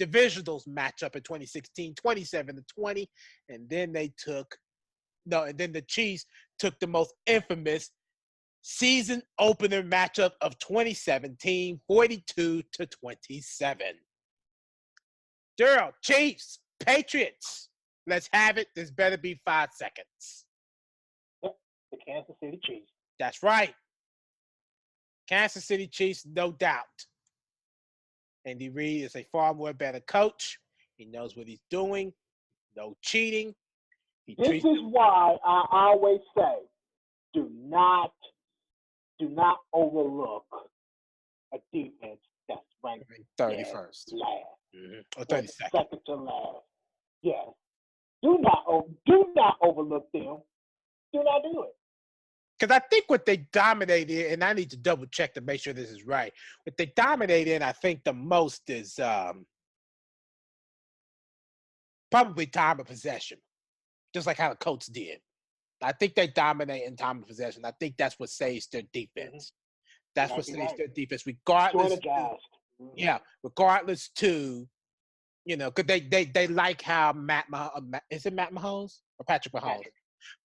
divisionals matchup in 2016, 27-20. And then the Chiefs took the most infamous season opener matchup of 2017, 42-27. Darrell, Chiefs, Patriots. Let's have it. This better be 5 seconds. Yep, the Kansas City Chiefs. That's right. Kansas City Chiefs, no doubt. Andy Reid is a far more better coach. He knows what he's doing. No cheating. This is why I always say, do not overlook a defense that's ranked 31st. Or They're 32nd. second to last. Yes. Do not overlook them. Do not do it. Because I think what they dominated, and I need to double check to make sure this is right. What they dominated, I think the most is probably time of possession, just like how the Colts did. I think they dominate in time of possession. I think that's what saves their defense. That's what saves their defense, regardless. Yeah, regardless to, because they like how is it Matt Mahomes or Patrick Mahomes?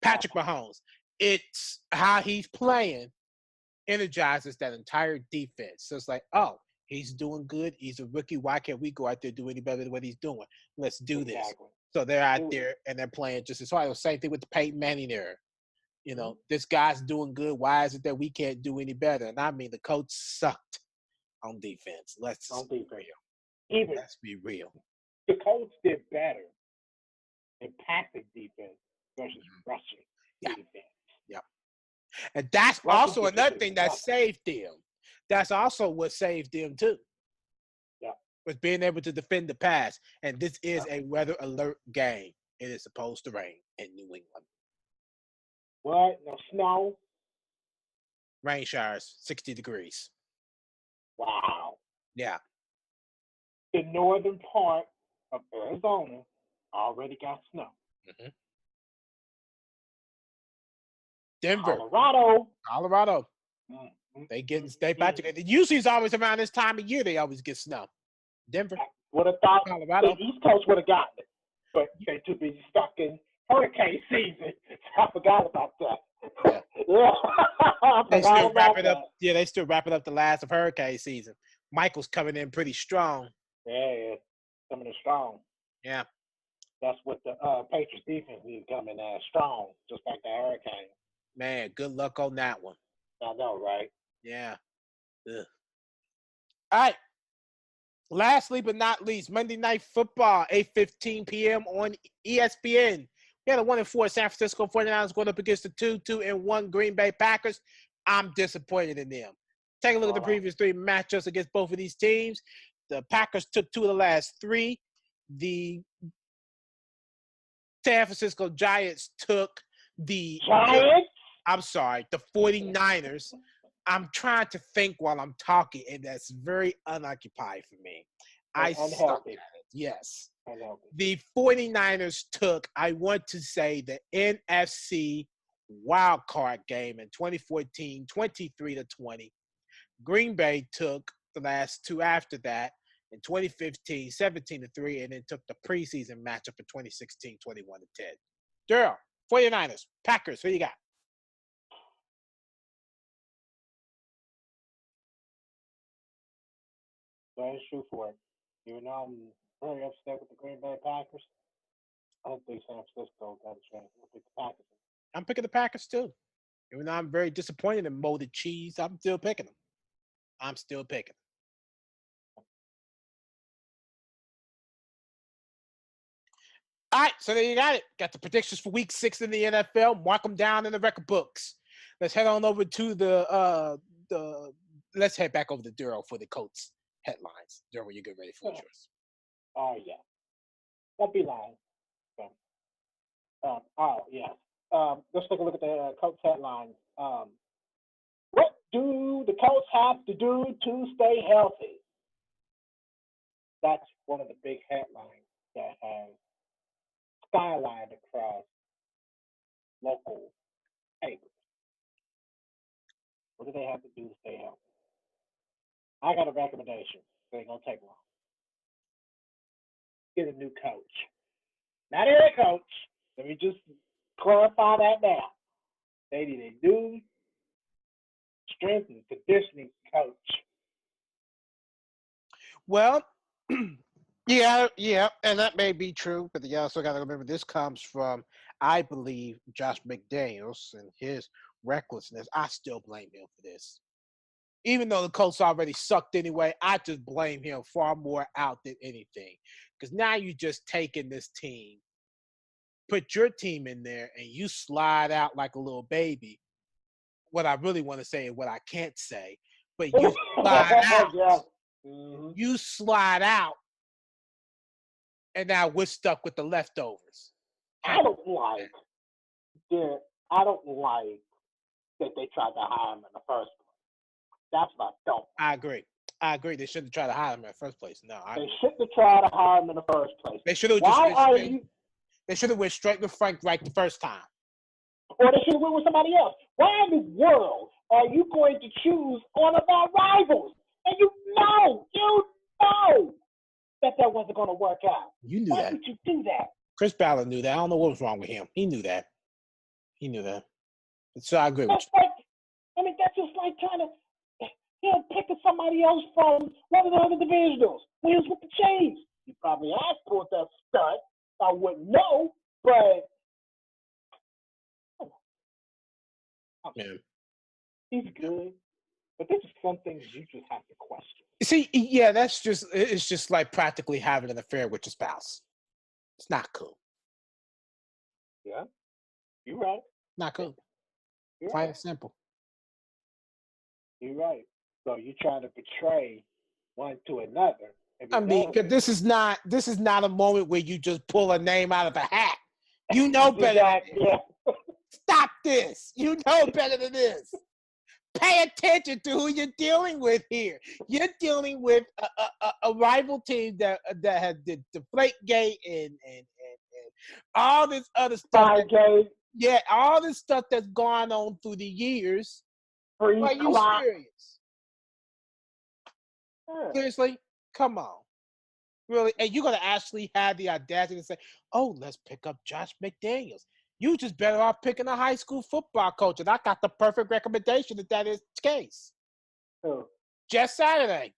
Patrick Mahomes. It's how he's playing energizes that entire defense. So it's like, oh, he's doing good. He's a rookie. Why can't we go out there and do any better than what he's doing? Let's do this. So they're out there and they're playing just as hard. The same thing with the Peyton Manning era. This guy's doing good. Why is it that we can't do any better? And I mean, the coach sucked on defense. Let's be real. Let's be real. The Colts did better in passing defense versus rushing defense. Yeah. And that's also another thing that saved them. That's also what saved them too. Yeah. Was being able to defend the pass. And this is a weather alert game. It is supposed to rain in New England. What? No snow? Rain showers, 60 degrees. Wow. Yeah. The northern part of Arizona already got snow. Denver. Colorado. They about to get. Usually it's always around this time of year they always get snow. Denver. Would have thought Colorado. The East Coast would have gotten it, but they too busy stuck in hurricane season. I forgot about that. They still wrapping up. Yeah, they still wrapping up the last of hurricane season. Michael's coming in pretty strong. Yeah, coming in strong. Yeah. That's what the Patriots defense is coming in strong, just like the hurricane. Man, good luck on that one. I know, right? Yeah. Ugh. All right. Lastly but not least, Monday Night Football, 8:15 p.m. on ESPN. We had a 1-4 San Francisco 49ers going up against the 2-1 Green Bay Packers. I'm disappointed in them. Take a look at the previous three matchups against both of these teams. The Packers took 2 of the last 3. The San Francisco Giants took the 49ers. I'm trying to think while I'm talking, and that's very unoccupied for me. I suck at it. Yes. The 49ers took, I want to say, the NFC wildcard game in 2014, 23-20. Green Bay took the last 2 after that in 2015, 17-3, and then took the preseason matchup in 2016, 21-10. Darrell, 49ers, Packers, who you got? That is true for it. Even though I'm very upset with the Green Bay Packers, I don't think San Francisco got a chance. I'll pick the Packers. I'm picking the Packers too. Even though I'm very disappointed in molded cheese, I'm still picking them. I'm still picking them. All right, so there you got it. Got the predictions for Week 6 in the NFL. Mark them down in the record books. Let's head on over to the. Let's head back over to Darrell for the Colts headlines. Darrell, you get ready for yours. Oh yeah, won't be long. Let's take a look at the Colts headlines. What do the Colts have to do to stay healthy? That's one of the big headlines that has skylined across local papers. What do they have to do to stay healthy? I got a recommendation. It ain't gonna take long. Get a new coach. Not a head coach. Let me just clarify that now. They need a new strength and conditioning coach. Well, yeah, and that may be true, but you also got to remember this comes from, I believe, Josh McDaniels and his recklessness. I still blame him for this. Even though the Colts already sucked anyway, I just blame him far more out than anything. Because now you're just taking this team, put your team in there, and you slide out like a little baby. What I really want to say and what I can't say, but you slide out. You slide out And now we're stuck with the leftovers. I don't like that they tried to hire him in the first place. That's what I don't. I agree. They shouldn't try to hire him in the first place. No, they shouldn't have tried to hire him in the first place. They should have They should have went straight with Frank Reich the first time. Or they should have went with somebody else. Why in the world are you going to choose one of our rivals? And you know that wasn't going to work out. You knew Why that. would you do that? Chris Ballard knew that. I don't know what was wrong with him. He knew that. So I agree with you. That's just like trying to pick somebody else from one of the other divisionals. When he was with the Chiefs, you probably asked for that stud. I wouldn't know, but he's good. But there's just some things you just have to question. See, yeah, it's just like practically having an affair with your spouse. It's not cool. Yeah, you're right. Not cool. You're Plain right. and simple. You're right. So you're trying to betray one to another. I mean, because this is not a moment where you just pull a name out of a hat. You know better than this. Yeah. Stop this. You know better than this. Pay attention to who you're dealing with here. You're dealing with a rival team that had the Deflategate and all this other stuff. All this stuff that's gone on through the years. Are you serious? Yeah. Seriously? Come on. Really? And you're going to actually have the audacity to say, oh, let's pick up Josh McDaniels. You just better off picking a high school football coach. And I got the perfect recommendation that is the case. Oh. Just Saturday.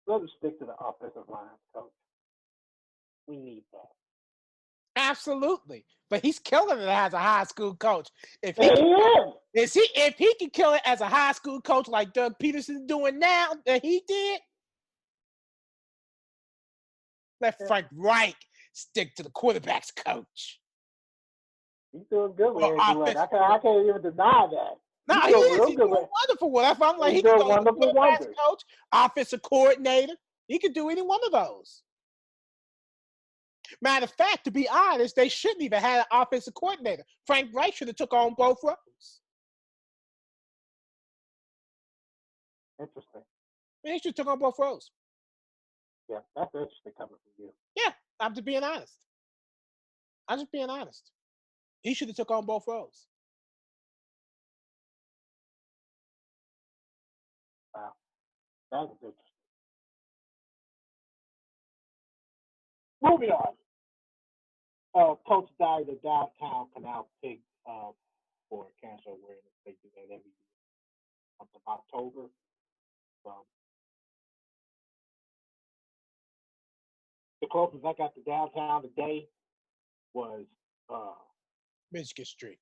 Let us stick to the offensive line, coach. We need that. Absolutely. But he's killing it as a high school coach. If he can kill it as a high school coach like Doug Peterson's doing now that he did, let Frank Reich stick to the quarterback's coach. He's doing good with it. I can't even deny that. No, he's doing wonderful with it. I'm like, he can go to quarterback's coach, offensive coordinator. He could do any one of those. Matter of fact, to be honest, they shouldn't even have an offensive coordinator. Frank Reich should have took on both roles. Interesting. He should have took on both roles. Yeah, that's interesting coming from you. Yeah, I'm just being honest. He should have took on both roles. Wow, that's interesting. Moving on. Coach died at downtown Canal Pig for cancer awareness. They do that every year. Month of October. The closest I got to downtown today was Michigan Street.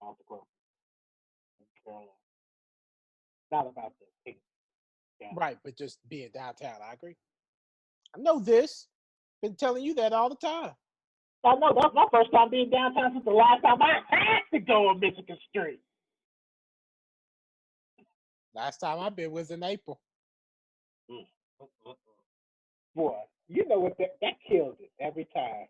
Off the closest. In Carolina. Not about the pig. Yeah. Right, but just being downtown, I agree. I know this. Been telling you that all the time. I know that's my first time being downtown since the last time I had to go on Michigan Street. Last time I've been was in April. Boy, you know what? That kills it every time.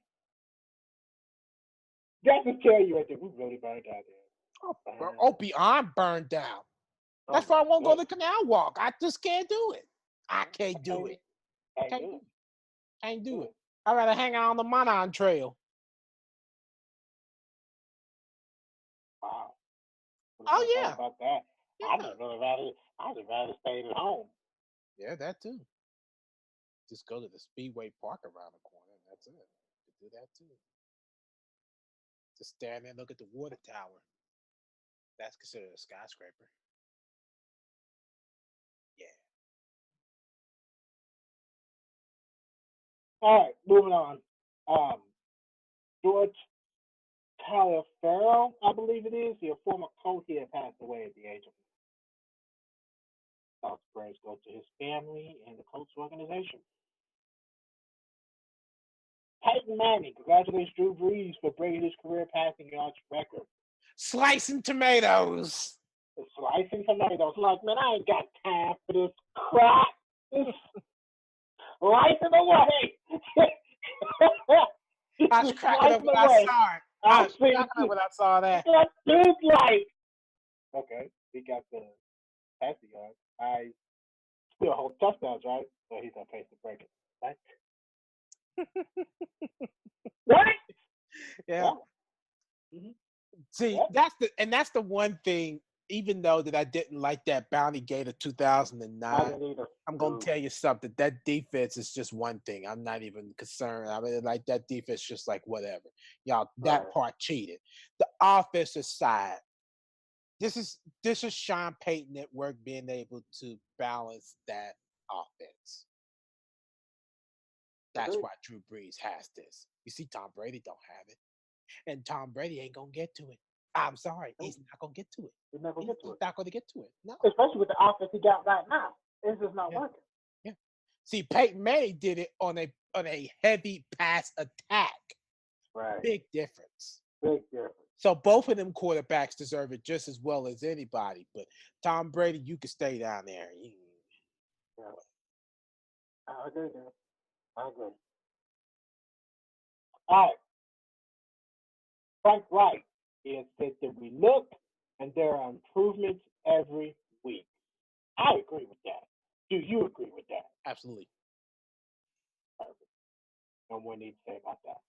That just tell you right there, we really burned out there. Beyond burned down. That's why I won't go to the Canal Walk. I just can't do it. I can't do it. Can't do it. I'd rather hang out on the Monon Trail. Wow. Oh, yeah. About that. Yeah. I'd rather stay at home. Yeah, that too. Just go to the Speedway Park around the corner, and that's it. You could do that too. Just stand there and look at the water tower. That's considered a skyscraper. Yeah. All right, moving on. George Taliaferro, I believe it is, your former coach, he had passed away at the age of. Thoughts prayers go to his family and the coach organization. Peyton Manning, congratulations Drew Brees for breaking his career passing yards record. slicing tomatoes. Slicing tomatoes. Like, man, I ain't got time for this crap. This slicing away. I was cracking up when I saw it. I was cracking up when I saw that. That dude, like, okay, he got the passing yard. I still hold touchdowns, right? So he's gonna face the break. What? What? Yeah. Mm-hmm. See, that's the one thing. Even though that I didn't like that Bounty Gate of 2009, I'm gonna tell you something. That defense is just one thing. I'm not even concerned. I mean, like that defense, just like whatever. Y'all, that part cheated. The offensive side. This is Sean Payton at work being able to balance that offense. That's why Drew Brees has this. You see, Tom Brady don't have it, and Tom Brady ain't gonna get to it. I'm sorry, he's not gonna get to it. He's not gonna get to it. Not gonna get to it. No, especially with the offense he got right now, it's just not working. Yeah. See, Peyton Manning did it on a heavy pass attack. Right. Big difference. Big difference. So both of them quarterbacks deserve it just as well as anybody. But Tom Brady, you can stay down there. Yeah. I agree. I agree. All right. Frank Wright is said that we look and there are improvements every week. I agree with that. Do you agree with that? Absolutely. Perfect. No more need to say about that.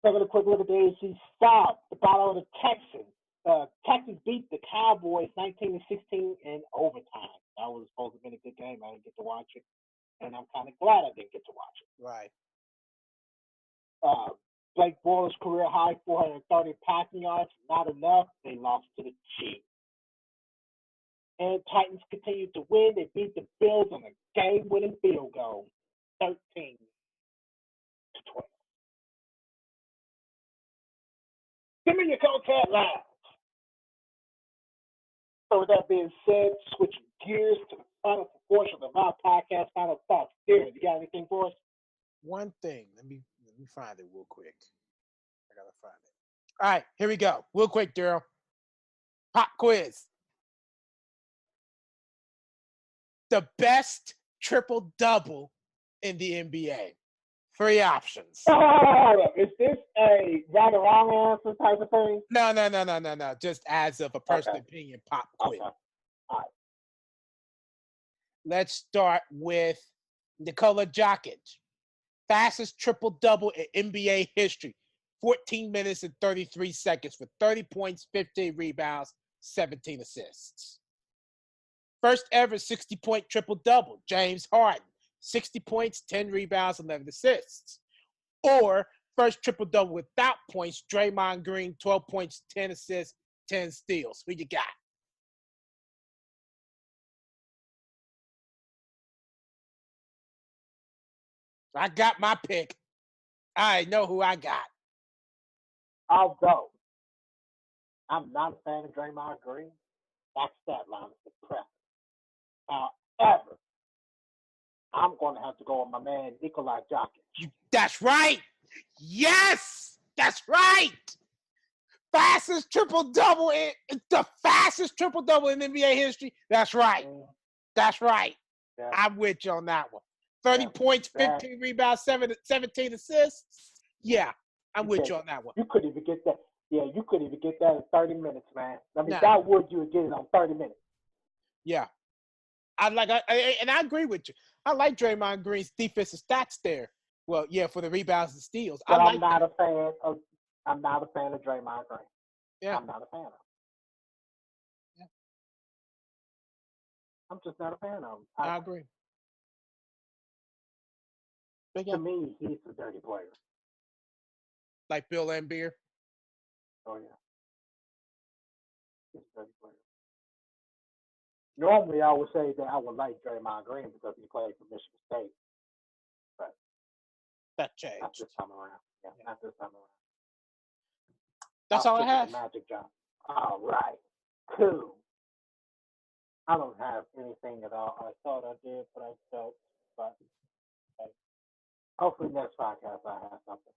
Taking a quick look at the AFC South, the battle of the Texans. Texans beat the Cowboys 19-16 in overtime. That was supposed to have been a good game. I didn't get to watch it, and I'm kind of glad I didn't get to watch it. Right. Blake Bortles' career high 430 passing yards, not enough. They lost to the Chiefs. And Titans continued to win. They beat the Bills on a game-winning field goal, 13-12. Give me your Colts headlines. So with that being said, switching gears to the final portion of our podcast, final thoughts. Darren, you got anything for us? One thing. Let me find it real quick. I gotta find it. All right, here we go. Real quick, Darrell. Pop quiz. The best triple double in the NBA. 3 options. Is this a right or wrong answer type of thing? No. Just as of a personal opinion, pop quiz. Okay. All right. Let's start with Nikola Jokic. Fastest triple-double in NBA history. 14 minutes and 33 seconds with 30 points, 15 rebounds, 17 assists. First ever 60-point triple-double. James Harden. 60 points, 10 rebounds, 11 assists. Or first triple-double without points. Draymond Green, 12 points, 10 assists, 10 steals. Who you got? I got my pick. I know who I got. I'll go. I'm not a fan of Draymond Green. That stat line is impressive. However, I'm going to have to go with my man, Nikola Jokic. That's right. Yes, that's right. Fastest triple-double the fastest triple-double in NBA history. That's right. That's right. Yeah. I'm with you on that one. 30 points, 15 rebounds, 17 assists. Yeah, I'm with you on that one. You couldn't even get that. Yeah, you couldn't even get that in 30 minutes, man. I mean, that would you would get it on 30 minutes. Yeah. And I agree with you. I like Draymond Green's defensive stats there. Well, yeah, for the rebounds and steals. But I'm not a fan of Draymond Green. Yeah. I'm not a fan of him. Yeah. I'm just not a fan of him. I agree. To me, he's a dirty player. Like Bill Laimbeer? Oh, yeah. He's a dirty player. Normally, I would say that I would like Draymond Green because he played for Michigan State. But that changed. Not this time around. Yeah, not this time around. That's all I have. Magic Johnson. All right. Cool. I don't have anything at all. I thought I did, but I don't. But okay. Hopefully next podcast I have something.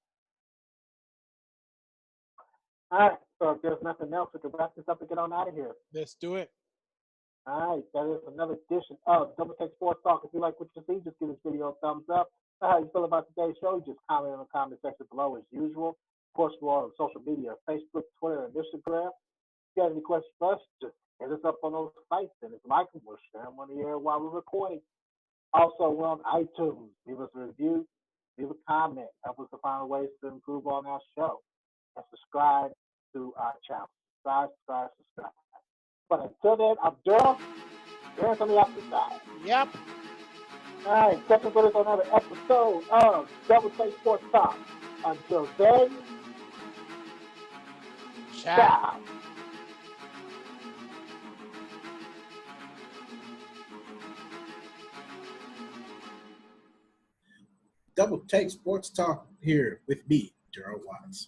All right. So if there's nothing else, we can wrap this up and get on out of here. Let's do it. All right, that is another edition of Double Take Sports Talk. If you like what you see, just give this video a thumbs up. How you feel about today's show, just comment in the comment section below as usual. Of course, we're on social media, Facebook, Twitter, and Instagram. If you have any questions for us, just hit us up on those sites, and if you like them, we'll share them on the air while we're recording. Also, we're on iTunes. Leave us a review, leave a comment, help us to find ways to improve on our show, and subscribe to our channel. Subscribe. But until then, I'm Darrell. Darren's on the opposite side. Yep. All right, catch up with us on another episode of Double Take Sports Talk. Until then, ciao. Double Take Sports Talk here with me, Darrell Watts.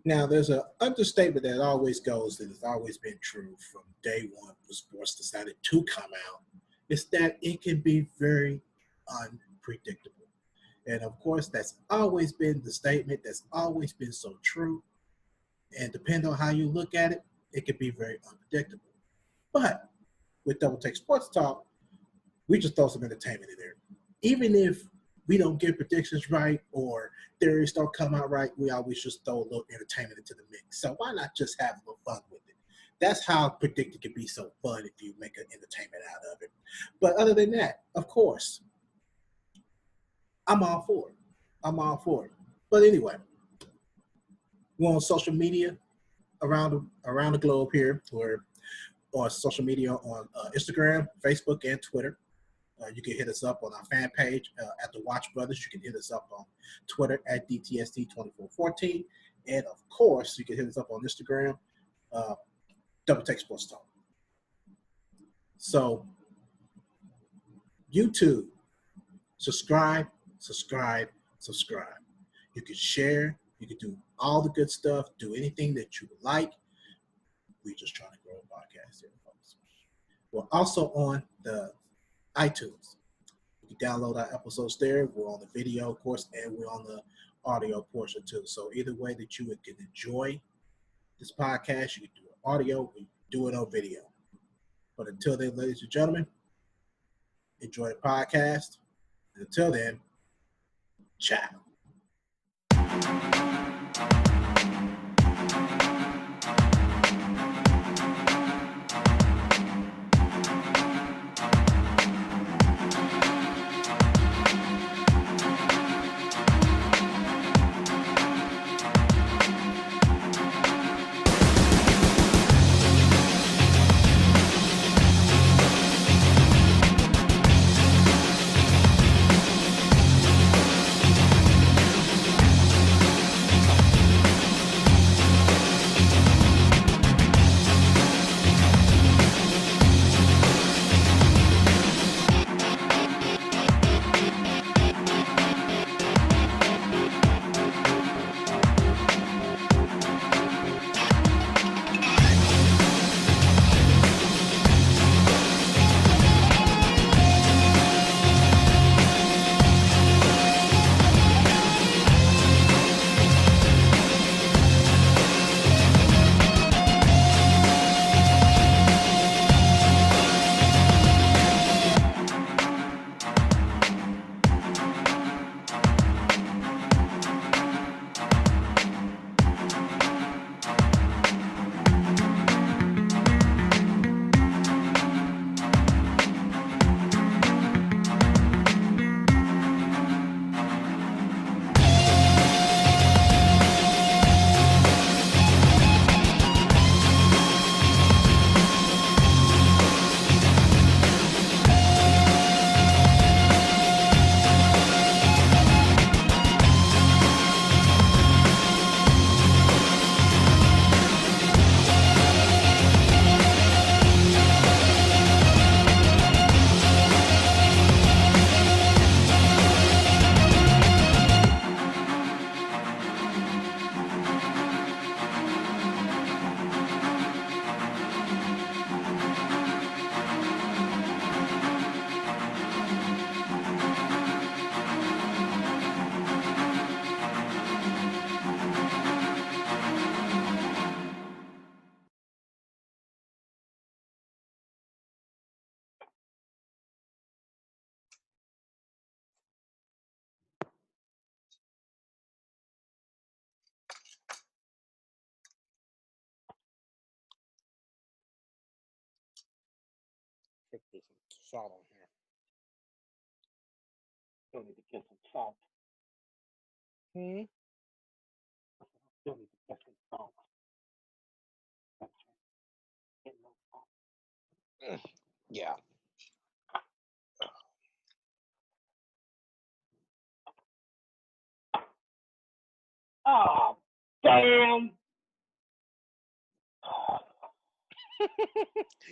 Now, there's an understatement that always goes, that has always been true from day one when sports decided to come out, is that it can be very unpredictable. And of course, that's always been the statement, that's always been so true. And depending on how you look at it, it can be very unpredictable. But with Double Take Sports Talk, we just throw some entertainment in there. Even if we don't get predictions right or theories don't come out right, we always just throw a little entertainment into the mix. So why not just have a little fun with it? That's how predicting can be so fun if you make an entertainment out of it. But other than that, of course, I'm all for it. But anyway, we're on social media around the globe here. We're on social media on Instagram, Facebook, and Twitter. You can hit us up on our fan page at the Watch Brothers. You can hit us up on Twitter at DTST2414. And of course, you can hit us up on Instagram, Double Take Sports Talk. So, YouTube, subscribe. You can share. You can do all the good stuff. Do anything that you like. We're just trying to grow a podcast here, folks. We're also on the iTunes. You can download our episodes there. We're on the video, of course, and we're on the audio portion too. So either way that you can enjoy this podcast, you can do it audio, we do it on video. But until then, ladies and gentlemen, enjoy the podcast. And until then, ciao. Put some salt on here. Still need to get some salt. Hmm. Still need to get some salt. That's right. Get no salt. Yeah. Oh, damn.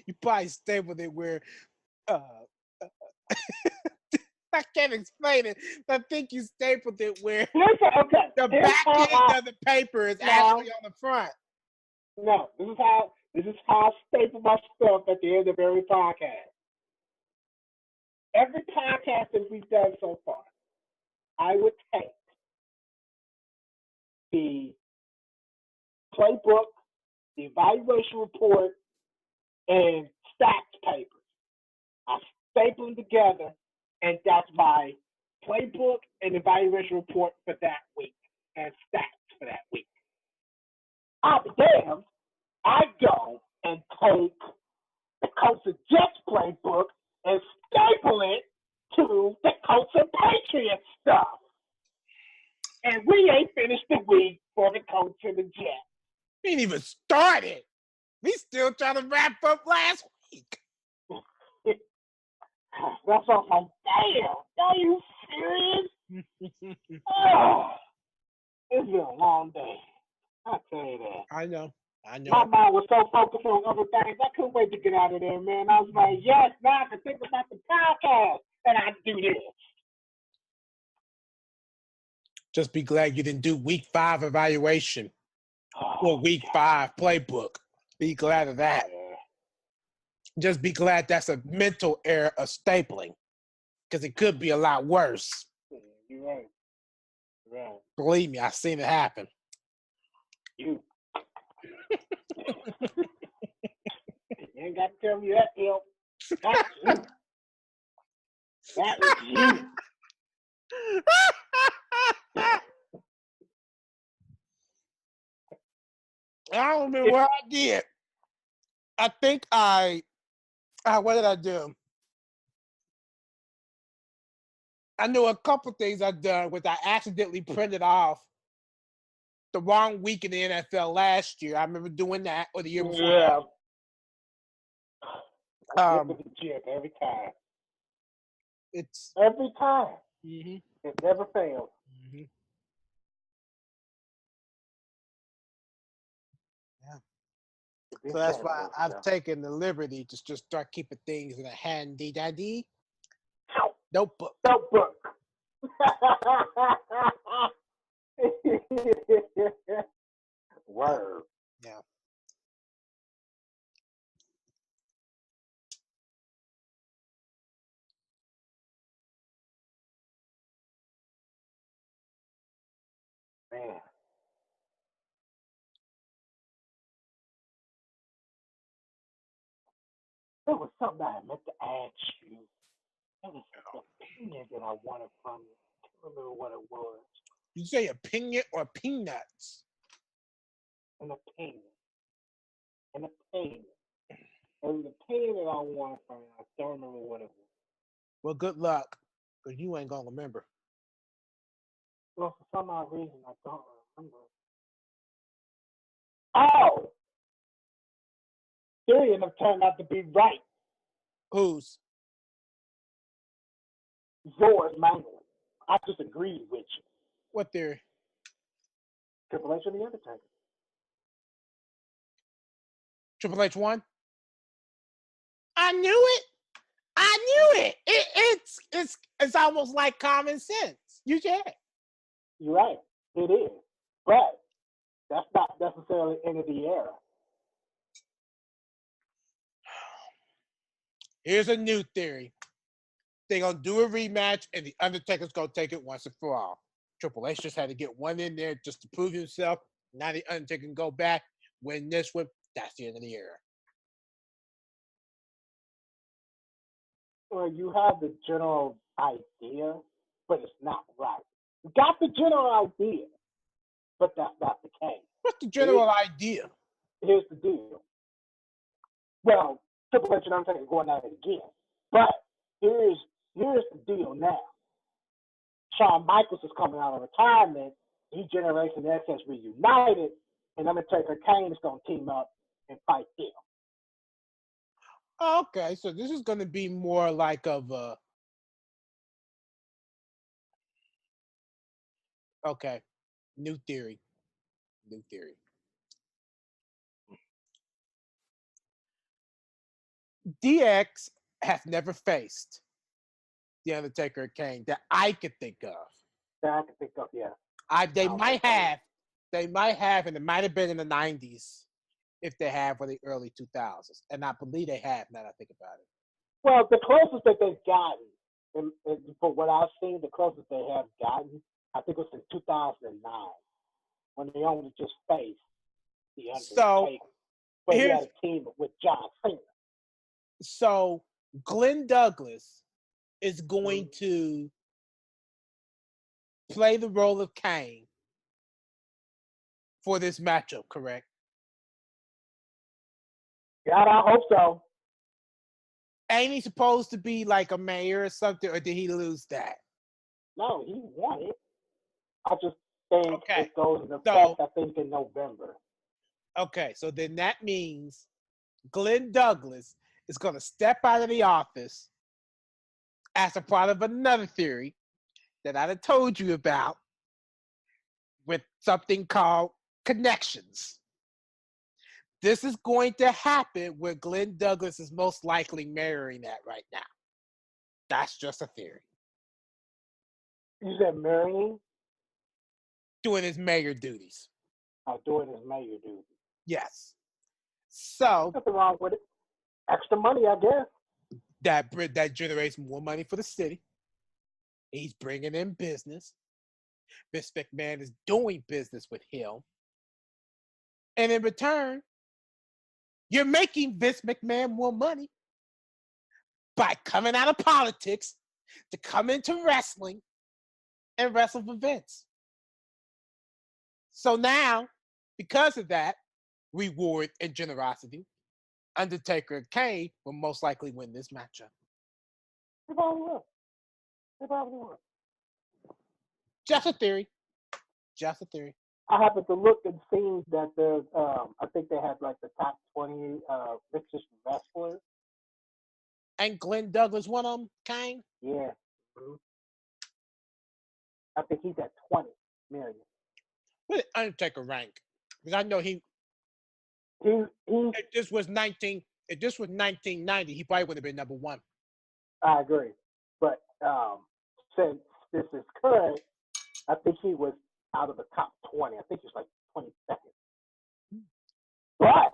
You probably stapled it where I can't explain it. But I think you stapled it where Listen, okay. the Here's back how end of the paper is No. actually on the front. No, this is how I staple my stuff at the end of every podcast. Every podcast that we've done so far, I would take the playbook, the evaluation report, and stats papers. I staple them together, and that's my playbook and evaluation report for that week, and stats for that week. I'll be damned. I go and take the Colts and Jets playbook and staple it to the Colts and Patriots stuff. And we ain't finished the week for the Colts and the Jets. We ain't even started. We still trying to wrap up last week. That's all I'm damn. Are you serious? Oh, it's been a long day. I tell you that. I know. My mind was so focused on other things, I couldn't wait to get out of there, man. I was like, yes, now I can think about the podcast, and I do this. Just be glad you didn't do week 5 evaluation or week 5 playbook. Be glad of that. Yeah. Just be glad that's a mental error of stapling, because it could be a lot worse. You're right. You're right. Believe me, I've seen it happen. You. You ain't got to tell me that, Bill. That's you. That was you. I don't remember what I did. I think what did I do? I knew a couple things I done, which I accidentally printed off the wrong week in the NFL last year. I remember doing that, or the year before. Yeah. Um, the gym every time. it's Every time. mm-hmm. It never fails. Mm-hmm. Yeah. So that's why I've taken the liberty to just start keeping things in a handy dandy notebook. Notebook. Word. Yeah. Man. There was something I meant to ask you. There was an opinion that I wanted from you. I can't remember what it was. You say opinion or peanuts? An opinion. An opinion. It was an opinion that I wanted from you. I don't remember what it was. Well, good luck, because you ain't going to remember. Well, for some odd reason, I don't remember. Oh! Theory and them turned out to be right. Whose? Yours, mainly. I just agreed with you. What theory? Triple H and the Undertaker. Triple H won? I knew it. It's almost like common sense. You can't. You're right. It is. But that's not necessarily end of the era. Here's a new theory. They're going to do a rematch, and the Undertaker's going to take it once and for all. Triple H just had to get one in there just to prove himself. Now the Undertaker can go back, win this one. That's the end of the era. Well, you have the general idea, but it's not right. You got the general idea, but that's not the case. What's the general idea? Here's the deal. Well, Triple H and Undertaker going at it again. But here's the deal now. Shawn Michaels is coming out of retirement. D-Generation X reunited, and Undertaker Kane is going to team up and fight them. Okay, so this is going to be more like of a. Okay, new theory. New theory. DX has never faced the Undertaker or Kane that I could think of. That I can think of, yeah. They might have, and it might have been in the 90s if they have, or the early 2000s. And I believe they have, now that I think about it. Well, the closest that they've gotten, and for what I've seen, the closest they have gotten, I think it was in 2009, when they only just faced the Undertaker. So, but he had a team with John Cena. So, Glenn Douglas is going to play the role of Kane for this matchup, correct? God, I hope so. Ain't he supposed to be like a mayor or something, or did he lose that? No, he won it. I just think it goes into effect, I think, in November. Okay, so then that means Glenn Douglas is going to step out of the office as a part of another theory that I told you about with something called connections. This is going to happen where Glenn Douglas is most likely marrying that right now. That's just a theory. You said marrying? Doing his mayor duties. Oh, doing his mayor duties. Yes. So. Nothing wrong with it. Extra money, I guess. That generates more money for the city. He's bringing in business. Vince McMahon is doing business with him. And in return, you're making Vince McMahon more money by coming out of politics to come into wrestling and wrestle for Vince. So now, because of that reward and generosity, Undertaker and Kane will most likely win this matchup. They probably will. Just a theory. Just a theory. I happened to look and see that there's, I think they had like the top 20 richest wrestlers. And Glenn Douglas one of them, Kane? Yeah. Mm-hmm. I think he's at 20 million. Where did Undertaker rank? Because I know if this was 1990, he probably would have been number one. I agree. But since this is current, I think he was out of the top 20. I think he was like 22nd. But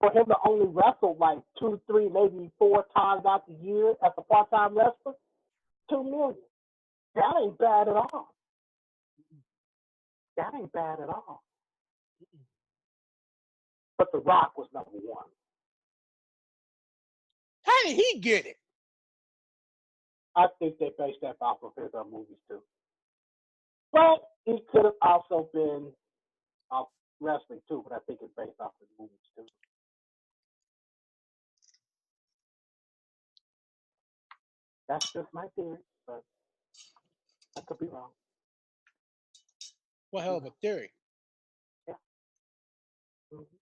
for him to only wrestle like 2, 3, maybe 4 times out the year as a part-time wrestler, 2 million. That ain't bad at all. That ain't bad at all. But The Rock was number one. How did he get it? I think they based that off of his movies too. But he could have also been off wrestling too, but I think it's based off his movies too. That's just my theory, but I could be wrong. What hell of a theory. Yeah. Mm-hmm.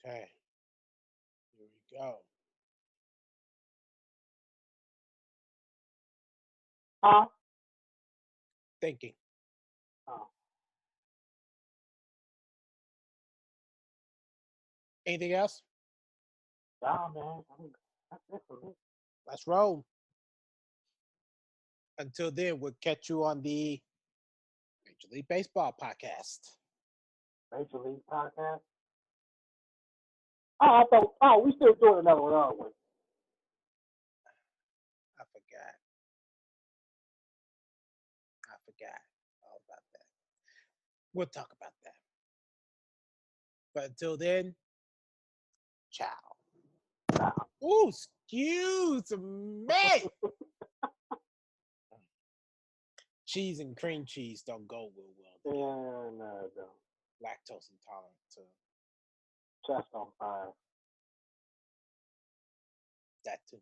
Okay. Here we go. Thinking. Anything else? Nah, man. That's it for me. Let's roll. Until then, we'll catch you on the Major League Baseball podcast. Major League podcast? We still doing another one, aren't we? I forgot. We'll talk about that. But until then, ciao. Ooh, excuse me. Cheese and cream cheese don't go real well. Yeah, no, it don't. Lactose intolerant too. Chest on fire. That too.